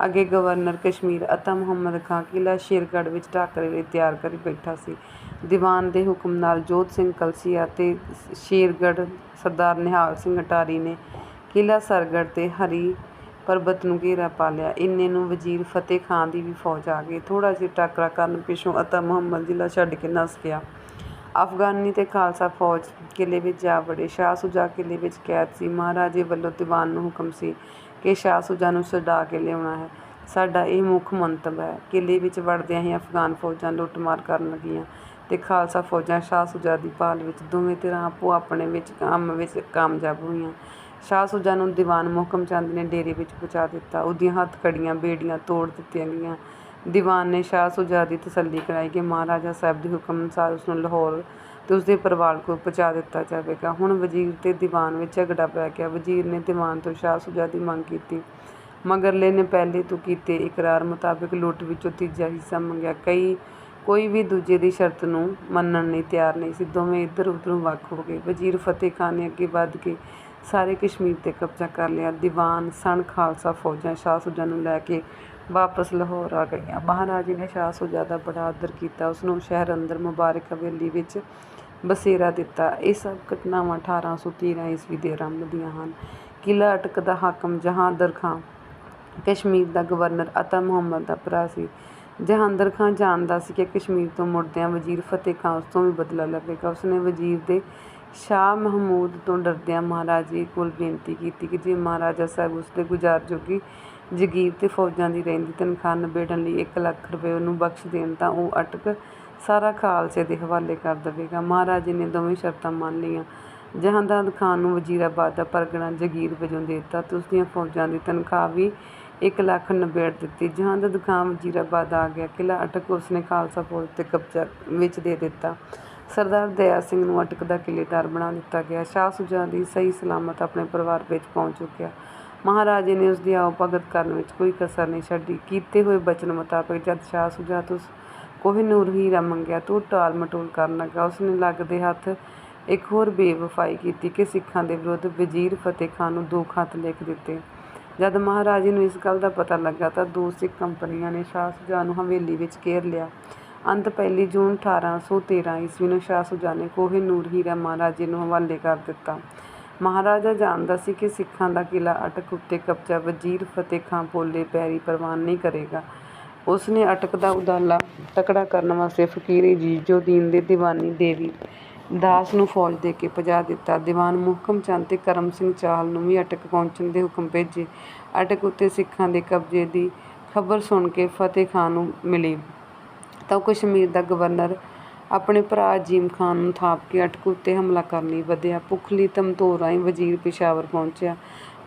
ਅੱਗੇ ਗਵਰਨਰ ਕਸ਼ਮੀਰ ਅਤਾ ਮੁਹੰਮਦ ਖਾਂ ਕਿਲ੍ਹਾ ਸ਼ੇਰਗੜ੍ਹ ਵਿੱਚ ਟਾਕਰੇ ਲਈ ਤਿਆਰ ਕਰੀ ਬੈਠਾ ਸੀ। ਦੀਵਾਨ ਦੇ ਹੁਕਮ ਨਾਲ ਜੋਧ ਸਿੰਘ ਕਲਸੀਆ ਤੇ ਸ਼ੇਰਗੜ੍ਹ ਸਰਦਾਰ ਨਿਹਾਲ ਸਿੰਘ ਅਟਾਰੀ ਨੇ ਕਿਲ੍ਹਾ ਸਰਗੜ੍ਹ ਤੇ ਹਰੀ ਪਰਬਤ ਨੂੰ ਘੇਰਾ ਪਾ ਲਿਆ। ਇੰਨੇ ਨੂੰ ਵਜ਼ੀਰ ਫਤਿਹ ਖਾਂ ਦੀ ਵੀ ਫੌਜ ਆ ਗਈ। ਥੋੜ੍ਹਾ ਜਿਹਾ ਟਾਕਰਾ ਕਰਨ ਪਿੱਛੋਂ ਅਤਾ ਮੁਹੰਮਦ ਜ਼ਿਲ੍ਹਾ ਛੱਡ ਕੇ ਨੱਸ ਗਿਆ। ਅਫਗਾਨੀ ਤੇ ਖਾਲਸਾ ਫੌਜ ਕਿਲ੍ਹੇ ਵਿੱਚ ਜਾ ਵੜੇ। ਸ਼ਾਹ ਸੁਜਾ ਕਿਲ੍ਹੇ ਵਿੱਚ ਕੈਦ ਸੀ। ਮਹਾਰਾਜੇ ਵੱਲੋਂ ਦੀਵਾਨ ਨੂੰ ਹੁਕਮ ਸੀ ਕਿ ਸ਼ਾਹ ਸੁਜਾ ਨੂੰ ਛੁਡਾ ਕੇ ਲਿਆਉਣਾ ਹੈ। ਸਾਡਾ ਇਹ ਮੁੱਖ ਮੰਤਵ ਹੈ। ਕਿਲ੍ਹੇ ਵਿੱਚ ਵੜਦਿਆਂ ਹੀ ਅਫਗਾਨ ਫੌਜਾਂ ਲੁੱਟਮਾਰ ਕਰਨ ਲੱਗੀਆਂ ਤੇ ਖਾਲਸਾ ਫੌਜਾਂ ਸ਼ਾਹ ਸੁਜਾ ਦੀ ਭਾਲ ਵਿੱਚ। ਦੋਵੇਂ ਧਿਰਾਂ ਆਪੋ ਆਪਣੇ ਵਿੱਚ ਕਾਮਯਾਬ ਹੋਈਆਂ। ਸ਼ਾਹ ਸੁਜਾ ਨੂੰ ਦੀਵਾਨ ਮੁਹਕਮ ਚੰਦ ਨੇ ਡੇਰੇ ਵਿੱਚ ਪਹੁੰਚਾ ਦਿੱਤਾ। ਉਹਦੀਆਂ ਹੱਥਕੜੀਆਂ ਬੇੜੀਆਂ ਤੋੜ ਦਿੱਤੀਆਂ ਗਈਆਂ। ਦੀਵਾਨ ਨੇ ਸ਼ਾਹ ਸੁਜਾ ਦੀ ਤਸੱਲੀ ਕਰਾਈ ਕਿ ਮਹਾਰਾਜਾ ਸਾਹਿਬ ਦੇ ਹੁਕਮ ਅਨੁਸਾਰ ਉਸਨੂੰ ਲਾਹੌਰ ਤੇ ਉਸਦੇ ਪਰਿਵਾਰ ਕੋਲ ਪਹੁੰਚਾ ਦਿੱਤਾ ਜਾਵੇਗਾ। ਹੁਣ ਵਜ਼ੀਰ ਤੇ ਦੀਵਾਨ ਵਿੱਚ ਝਗੜਾ ਪੈ ਗਿਆ। ਵਜ਼ੀਰ ਨੇ ਦੀਵਾਨ ਤੋਂ ਸ਼ਾਹ ਸੁਜਾ ਦੀ ਮੰਗ ਕੀਤੀ। ਮਗਰਲੇ ਨੇ ਪਹਿਲੇ ਤੋਂ ਕੀਤੇ ਇਕਰਾਰ ਮੁਤਾਬਿਕ ਲੁੱਟ ਵਿੱਚੋਂ ਤੀਜਾ ਹਿੱਸਾ ਮੰਗਿਆ। ਕੋਈ ਵੀ ਦੂਜੇ ਦੀ ਸ਼ਰਤ ਨੂੰ ਮੰਨਣ ਲਈ ਤਿਆਰ ਨਹੀਂ ਸੀ। ਦੋਵੇਂ ਇੱਧਰ ਉੱਧਰੋਂ ਵੱਖ ਹੋ ਗਏ। ਵਜ਼ੀਰ ਫਤਿਹ ਖਾਂ ਨੇ ਅੱਗੇ ਵੱਧ ਕੇ ਸਾਰੇ ਕਸ਼ਮੀਰ 'ਤੇ ਕਬਜ਼ਾ ਕਰ ਲਿਆ। ਦੀਵਾਨ ਸਣ ਖਾਲਸਾ ਫੌਜਾਂ ਸ਼ਾਹ ਸੁਜਾ ਨੂੰ ਲੈ ਕੇ ਵਾਪਸ ਲਾਹੌਰ ਆ ਗਈਆਂ। ਮਹਾਰਾਜੇ ਨੇ ਸ਼ਾਹ ਸੁਜਾ ਦਾ ਬੜਾ ਆਦਰ ਕੀਤਾ। ਉਸਨੂੰ ਸ਼ਹਿਰ ਅੰਦਰ ਮੁਬਾਰਕ ਹਵੇਲੀ ਵਿੱਚ ਬਸੇਰਾ ਦਿੱਤਾ। ਇਹ ਸਭ ਘਟਨਾਵਾਂ 1813 ਈਸਵੀ ਦੇ ਆਰੰਭ ਦੀਆਂ ਹਨ। ਕਿਲ੍ਹਾ ਅਟਕ ਦਾ ਹਾਕਮ ਜਹਾਂਦਰ ਖਾਂ ਕਸ਼ਮੀਰ ਦਾ ਗਵਰਨਰ ਅਤਾ ਮੁਹੰਮਦ ਦਾ ਭਰਾ ਸੀ। ਜਹਾਂਦਰ ਖਾਂ ਜਾਣਦਾ ਸੀ ਕਿ ਕਸ਼ਮੀਰ ਤੋਂ ਮੁੜਦਿਆਂ ਵਜ਼ੀਰ ਫਤਿਹ ਖਾਂ ਉਸ ਤੋਂ ਵੀ ਬਦਲਾ ਲਵੇਗਾ। ਉਸਨੇ ਵਜ਼ੀਰ ਦੇ ਸ਼ਾਹ ਮਹਿਮੂਦ ਤੋਂ ਡਰਦਿਆਂ ਮਹਾਰਾਜੇ ਕੋਲ ਬੇਨਤੀ ਕੀਤੀ ਕਿ ਜੇ ਮਹਾਰਾਜਾ ਸਾਹਿਬ ਉਸਦੇ ਗੁਜ਼ਾਰ ਜੋਗੀ ਜਗੀਰ ਤੇ ਫੌਜਾਂ ਦੀ ਰਹਿੰਦੀ ਤਨਖਾਹ ਨਿਬੇੜਨ ਲਈ 1 ਲੱਖ ਰੁਪਏ ਉਹਨੂੰ ਬਖਸ਼ ਦੇਣ ਤਾਂ ਉਹ ਅਟਕ ਸਾਰਾ ਖਾਲਸੇ ਦੇ ਹਵਾਲੇ ਕਰ ਦੇਵੇਗਾ। ਮਹਾਰਾਜੇ ਨੇ ਦੋਵੇਂ ਸ਼ਰਤਾਂ ਮੰਨ ਲਈਆਂ। ਜਹਾਂਦਰ ਖਾਨ ਨੂੰ ਵਜ਼ੀਰਾਬਾਦ ਦਾ ਪਰਗਣਾ ਜਗੀਰ ਵਜੋਂ ਦੇ ਦਿੱਤਾ ਤੇ ਉਸਦੀਆਂ ਫੌਜਾਂ ਦੀ ਤਨਖਾਹ ਵੀ 1 ਲੱਖ ਨਿਬੇੜ ਦਿੱਤੀ। ਜਹਾਂਗੀਰ ਖਾਂ ਵਜ਼ੀਰਾਬਾਦ ਆ ਗਿਆ। ਕਿਲ੍ਹਾ ਅਟਕ ਉਸਨੇ ਖਾਲਸਾ ਫੌਜ 'ਤੇ ਕਬਜ਼ਾ ਵਿੱਚ ਦੇ ਦਿੱਤਾ। ਸਰਦਾਰ ਦਇਆ ਸਿੰਘ ਨੂੰ ਅਟਕ ਦਾ ਕਿਲ੍ਹੇਦਾਰ ਬਣਾ ਦਿੱਤਾ ਗਿਆ। ਸ਼ਾਹ ਸ਼ੁਜਾ ਦੀ ਸਹੀ ਸਲਾਮਤ ਆਪਣੇ ਪਰਿਵਾਰ ਵਿੱਚ ਪਹੁੰਚ ਚੁੱਕਿਆ। ਮਹਾਰਾਜੇ ਨੇ ਉਸਦੀ ਆਓ ਭਗਤ ਕਰਨ ਵਿੱਚ ਕੋਈ ਕਸਰ ਨਹੀਂ ਛੱਡੀ। ਕੀਤੇ ਹੋਏ ਬਚਨ ਮੁਤਾਬਕ ਜਦ ਸ਼ਾਹ ਸ਼ੁਜਾ ਤੋਂ ਕੋਹਿਨੂਰ ਹੀਰਾ ਮੰਗਿਆ ਤਾਂ ਉਹ ਟਾਲ ਮਟੋਲ ਕਰਨ ਲੱਗਾ। ਉਸਨੇ ਲੱਗਦੇ ਹੱਥ ਇੱਕ ਹੋਰ ਬੇਵਫਾਈ ਕੀਤੀ ਕਿ ਸਿੱਖਾਂ ਦੇ ਵਿਰੁੱਧ ਵਜ਼ੀਰ ਫਤਿਹ ਖਾਨ ਨੂੰ 2 ਖੱਤ ਲਿਖ ਦਿੱਤੇ। ਜਦ ਮਹਾਰਾਜੇ ਨੂੰ ਇਸ ਗੱਲ ਦਾ ਪਤਾ ਲੱਗਾ ਤਾਂ 2 ਸਿੱਖ ਕੰਪਨੀਆਂ ਨੇ ਸ਼ਾਹ ਸ਼ੁਜਾ ਨੂੰ ਹਵੇਲੀ ਵਿੱਚ ਘੇਰ ਲਿਆ। ਅੰਤ 1 ਜੂਨ 1813 ਈਸਵੀ ਨੂੰ ਸ਼ਾਹ ਸ਼ੁਜਾ ਨੇ ਕੋਹਿਨੂਰ ਹੀਰਾ ਮਹਾਰਾਜੇ ਨੂੰ ਹਵਾਲੇ ਕਰ ਦਿੱਤਾ। ਮਹਾਰਾਜਾ ਜਾਣਦਾ ਸੀ ਕਿ ਸਿੱਖਾਂ ਦਾ ਕਿਲ੍ਹਾ ਅਟਕ ਉੱਤੇ ਕਬਜ਼ਾ ਵਜ਼ੀਰ ਫਤਿਹ ਖਾਂ ਪੋਲੇ ਪੈਰੀਂ ਪ੍ਰਵਾਨ ਨਹੀਂ ਕਰੇਗਾ। ਉਸਨੇ ਅਟਕ ਦਾ ਉਦਾਲਾ ਤਕੜਾ ਕਰਨ ਵਾਸਤੇ ਫ਼ਕੀਰ ਅਜ਼ੀਜ਼ੁੱਦੀਨ ਦੇ ਦੀਵਾਨੀ ਦੇਵੀ ਦਾਸ ਨੂੰ ਫੌਜ ਦੇ ਕੇ ਭਜਾ ਦਿੱਤਾ। ਦੀਵਾਨ ਮੁਹਕਮ ਚੰਦ ਤੇ ਕਰਮ ਸਿੰਘ ਚਾਹਲ ਨੂੰ ਵੀ ਅਟਕ ਪਹੁੰਚਣ ਦੇ ਹੁਕਮ ਭੇਜੇ। ਅਟਕ ਉੱਤੇ ਸਿੱਖਾਂ ਦੇ ਕਬਜ਼ੇ ਦੀ ਖ਼ਬਰ ਸੁਣ ਕੇ ਫਤਿਹ ਖਾਂ ਨੂੰ ਮਿਲੀ ਤਾਂ ਉਹ ਕਸ਼ਮੀਰ ਦਾ ਗਵਰਨਰ ਆਪਣੇ ਭਰਾ ਅਜ਼ੀਮ ਖਾਨ ਨੂੰ ਥਾਪ ਕੇ ਅਟਕ ਉੱਤੇ ਹਮਲਾ ਕਰਨ ਲਈ ਵਧਿਆ। ਭੁੱਖ ਧਮਤੋੜ ਰਾਹੀਂ ਵਜ਼ੀਰ ਪਿਸ਼ਾਵਰ ਪਹੁੰਚਿਆ।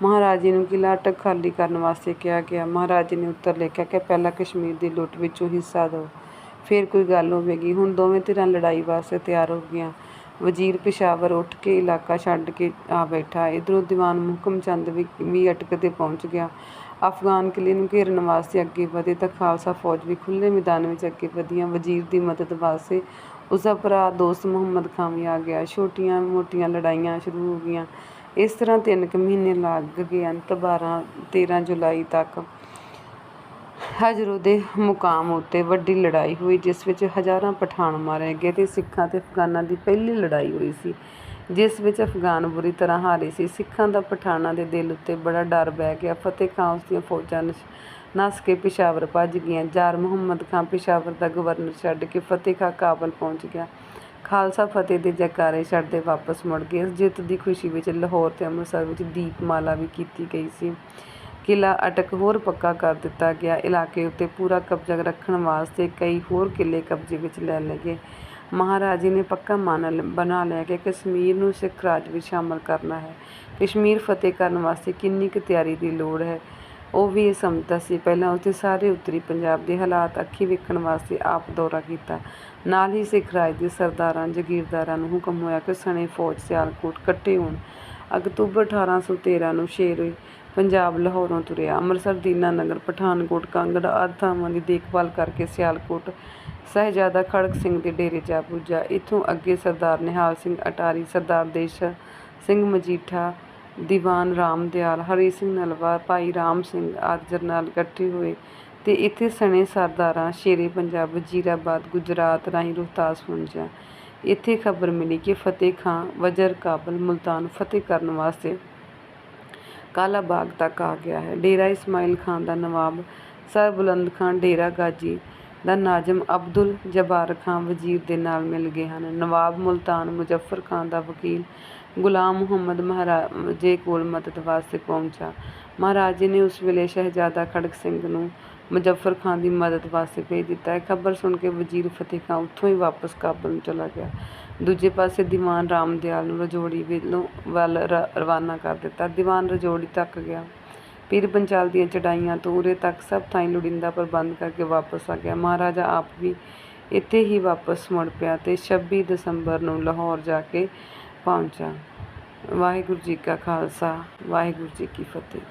ਮਹਾਰਾਜੇ ਨੂੰ ਕਿਲ੍ਹਾ ਅਟਕ ਖਾਲੀ ਕਰਨ ਵਾਸਤੇ ਕਿਹਾ ਗਿਆ। ਮਹਾਰਾਜੇ ਨੇ ਉੱਤਰ ਲਿਖਿਆ ਕਿ ਪਹਿਲਾਂ ਕਸ਼ਮੀਰ ਦੀ ਲੁੱਟ ਵਿੱਚੋਂ ਹਿੱਸਾ ਦਿਓ, ਫਿਰ ਕੋਈ ਗੱਲ ਹੋਵੇਗੀ। ਹੁਣ ਦੋਵੇਂ ਧਿਰਾਂ ਲੜਾਈ ਵਾਸਤੇ ਤਿਆਰ ਹੋ ਗਈਆਂ। ਵਜ਼ੀਰ ਪਿਸ਼ਾਵਰ ਉੱਠ ਕੇ ਇਲਾਕਾ ਛੱਡ ਕੇ ਆ ਬੈਠਾ। ਇੱਧਰੋਂ ਦੀਵਾਨ ਮੁਹਕਮ ਚੰਦ ਵੀ ਅਟਕ 'ਤੇ ਪਹੁੰਚ ਗਿਆ। ਅਫਗਾਨ ਕਿਲ੍ਹੇ ਨੂੰ ਘੇਰਨ ਵਾਸਤੇ ਅੱਗੇ ਵਧੇ ਤਾਂ ਖਾਲਸਾ ਫੌਜ ਵੀ ਖੁੱਲ੍ਹੇ ਮੈਦਾਨ ਵਿੱਚ ਅੱਗੇ ਵਧੀਆਂ। ਵਜ਼ੀਰ ਦੀ ਮਦਦ ਵਾਸਤੇ ਉਸਦਾ ਭਰਾ ਦੋਸਤ ਮੁਹੰਮਦ ਖਾਂ ਵੀ ਆ ਗਿਆ। ਛੋਟੀਆਂ ਮੋਟੀਆਂ ਲੜਾਈਆਂ ਸ਼ੁਰੂ ਹੋ ਗਈਆਂ। ਇਸ ਤਰ੍ਹਾਂ 3 ਕੁ ਮਹੀਨੇ ਲੰਘ ਗਏ। ਅੰਤ 13 ਜੁਲਾਈ ਤੱਕ ਹਜਰੋ ਦੇ ਮੁਕਾਮ ਉੱਤੇ ਵੱਡੀ ਲੜਾਈ ਹੋਈ, ਜਿਸ ਵਿੱਚ ਹਜ਼ਾਰਾਂ ਪਠਾਨ ਮਾਰੇ ਗਏ ਤੇ ਸਿੱਖਾਂ ਤੇ ਅਫਗਾਨਾਂ ਦੀ ਪਹਿਲੀ ਲੜਾਈ ਹੋਈ ਸੀ, ਜਿਸ ਵਿੱਚ ਅਫਗਾਨ ਬੁਰੀ ਤਰ੍ਹਾਂ ਹਾਰੇ ਸੀ। ਸਿੱਖਾਂ ਦਾ ਪਠਾਨਾਂ ਦੇ ਦਿਲ ਉੱਤੇ ਬੜਾ ਡਰ ਬਹਿ ਗਿਆ। ਫਤਿਹ ਖਾਂ ਉਸਦੀਆਂ ਫੌਜਾਂ ਨੱਸ ਕੇ ਪਿਸ਼ਾਵਰ ਭੱਜ ਗਈਆਂ। ਜ਼ਾਰ ਮੁਹੰਮਦ ਖਾਂ ਪਿਸ਼ਾਵਰ ਦਾ ਗਵਰਨਰ ਛੱਡ ਕੇ ਫਤਿਹ ਖਾਂ ਕਾਬਲ ਪਹੁੰਚ ਗਿਆ। ਖਾਲਸਾ ਫਤਿਹ ਦੇ ਜੈਕਾਰੇ ਛੱਡਦੇ ਵਾਪਸ ਮੁੜ ਗਏ। ਇਸ ਜਿੱਤ ਦੀ ਖੁਸ਼ੀ ਵਿੱਚ ਲਾਹੌਰ ਤੇ ਅੰਮ੍ਰਿਤਸਰ ਵਿੱਚ ਦੀਪਮਾਲਾ ਵੀ ਕੀਤੀ ਗਈ ਸੀ। ਕਿਲ੍ਹਾ ਅਟਕ ਹੋਰ ਪੱਕਾ ਕਰ ਦਿੱਤਾ ਗਿਆ। ਇਲਾਕੇ ਉੱਤੇ ਪੂਰਾ ਕਬਜ਼ਾ ਰੱਖਣ ਵਾਸਤੇ ਕਈ ਹੋਰ ਕਿਲ੍ਹੇ ਕਬਜ਼ੇ ਵਿੱਚ ਲੈ ਲਏ ਗਏ। ਮਹਾਰਾਜੇ ਨੇ ਪੱਕਾ ਮਨ ਬਣਾ ਲਿਆ ਕਿ ਕਸ਼ਮੀਰ ਨੂੰ ਸਿੱਖ ਰਾਜ ਵਿੱਚ ਸ਼ਾਮਲ ਕਰਨਾ ਹੈ। ਕਸ਼ਮੀਰ ਫਤਿਹ ਕਰਨ ਵਾਸਤੇ ਕਿੰਨੀ ਕੁ ਤਿਆਰੀ ਦੀ ਲੋੜ ਹੈ, ਉਹ ਵੀ ਇਹ ਸਮਝਦਾ ਸੀ। ਪਹਿਲਾਂ ਉਸਨੇ ਸਾਰੇ ਉੱਤਰੀ ਪੰਜਾਬ ਦੇ ਹਾਲਾਤ ਅੱਖੀਂ ਵੇਖਣ ਵਾਸਤੇ ਆਪ ਦੌਰਾ ਕੀਤਾ। ਨਾਲ ਹੀ ਸਿੱਖ ਰਾਜ ਦੇ ਸਰਦਾਰਾਂ ਜਗੀਰਦਾਰਾਂ ਨੂੰ ਹੁਕਮ ਹੋਇਆ ਕਿ ਸਣੇ ਫੌਜ ਸਿਆਲਕੋਟ ਇਕੱਠੇ ਹੋਣ। ਅਕਤੂਬਰ 1813 ਨੂੰ ਸ਼ੇਰੇ ਪੰਜਾਬ ਲਾਹੌਰੋਂ ਤੁਰਿਆ। ਅੰਮ੍ਰਿਤਸਰ, ਦੀਨਾਨਗਰ, ਪਠਾਨਕੋਟ, ਕਾਂਗੜਾ ਆਦਿ ਥਾਵਾਂ ਦੀ ਦੇਖਭਾਲ ਕਰਕੇ ਸਿਆਲਕੋਟ ਸਾਹਿਬਜ਼ਾਦਾ ਖੜਕ ਸਿੰਘ ਦੇ ਡੇਰੇ ਜਾ ਪੁੱਜਾ। ਇੱਥੋਂ ਅੱਗੇ ਸਰਦਾਰ ਨਿਹਾਲ ਸਿੰਘ ਅਟਾਰੀ, ਸਰਦਾਰ ਦੇਸ਼ਾ ਸਿੰਘ ਮਜੀਠਾ, ਦੀਵਾਨ ਰਾਮ ਦਿਆਲ, ਹਰੀ ਸਿੰਘ ਨਲਵਾ, ਭਾਈ ਰਾਮ ਸਿੰਘ ਆਦਿ ਜਰਨੈਲ ਇਕੱਠੇ ਹੋਏ ਤੇ ਇੱਥੇ ਸਣੇ ਸਰਦਾਰਾਂ ਸ਼ੇਰੇ ਪੰਜਾਬ ਵਜ਼ੀਰਾਬਾਦ ਗੁਜਰਾਤ ਰਾਹੀਂ ਰੋਹਤਾਸ ਪਹੁੰਚਿਆ। ਇੱਥੇ ਖ਼ਬਰ ਮਿਲੀ ਕਿ ਫਤਿਹ ਖਾਂ ਵਜ਼ਰ ਕਾਬਲ ਮੁਲਤਾਨ ਫਤਿਹ ਕਰਨ ਵਾਸਤੇ ਕਾਲਾ ਬਾਗ ਤੱਕ ਆ ਗਿਆ ਹੈ। ਡੇਰਾ ਇਸਮਾਈਲ ਖਾਂ ਦਾ ਨਵਾਬ ਸਰ ਬੁਲੰਦ ਖਾਂ, ਡੇਰਾ ਗਾਜੀ ਦਾ ਨਾਜ਼ਮ ਅਬਦੁਲ ਜਬਾਰ ਖਾਂ ਵਜ਼ੀਰ ਦੇ ਨਾਲ ਮਿਲ ਗਏ ਹਨ। ਨਵਾਬ ਮੁਲਤਾਨ ਮੁਜ਼ੱਫਰ ਖਾਂ ਦਾ ਵਕੀਲ ਗੁਲਾਮ ਮੁਹੰਮਦ ਮਹਾਰਾਜੇ ਕੋਲ ਮਦਦ ਵਾਸਤੇ ਪਹੁੰਚਾ। ਮਹਾਰਾਜੇ ਨੇ ਉਸ ਵੇਲੇ ਸ਼ਹਿਜ਼ਾਦਾ ਖੜਕ ਸਿੰਘ ਨੂੰ ਮੁਜ਼ੱਫਰ ਖਾਂ ਦੀ ਮਦਦ ਵਾਸਤੇ ਭੇਜ ਦਿੱਤਾ। ਇਹ ਖ਼ਬਰ ਸੁਣ ਕੇ ਵਜ਼ੀਰ ਫਤਿਹ ਖਾਂ ਉੱਥੋਂ ਹੀ ਵਾਪਸ ਕਾਬਲ ਨੂੰ ਚਲਾ ਗਿਆ। ਦੂਜੇ ਪਾਸੇ ਦੀਵਾਨ ਰਾਮ ਦਿਆਲ ਨੂੰ ਰਜੌੜੀ ਵੱਲ ਰਵਾਨਾ ਕਰ ਦਿੱਤਾ। ਦੀਵਾਨ ਰਜੌੜੀ ਤੱਕ ਗਿਆ। ਪੀਰ ਪੰਚਾਲ ਦੀਆਂ ਚੜ੍ਹਾਈਆਂ ਤੋਂ ਉਰੇ ਤੱਕ ਸਭ ਥਾਈਂ ਲੋੜੀਂਦਾ ਪ੍ਰਬੰਧ ਕਰਕੇ ਵਾਪਸ ਆ ਗਿਆ। ਮਹਾਰਾਜਾ ਆਪ ਵੀ ਇੱਥੇ ਹੀ ਵਾਪਸ ਮੁੜ ਪਿਆ ਤੇ 26 ਦਸੰਬਰ ਨੂੰ ਲਾਹੌਰ ਜਾ ਕੇ ਪਹੁੰਚਾ। ਵਾਹਿਗੁਰੂ ਜੀ ਕਾ ਖਾਲਸਾ, ਵਾਹਿਗੁਰੂ ਜੀ ਕੀ ਫਤਿਹ।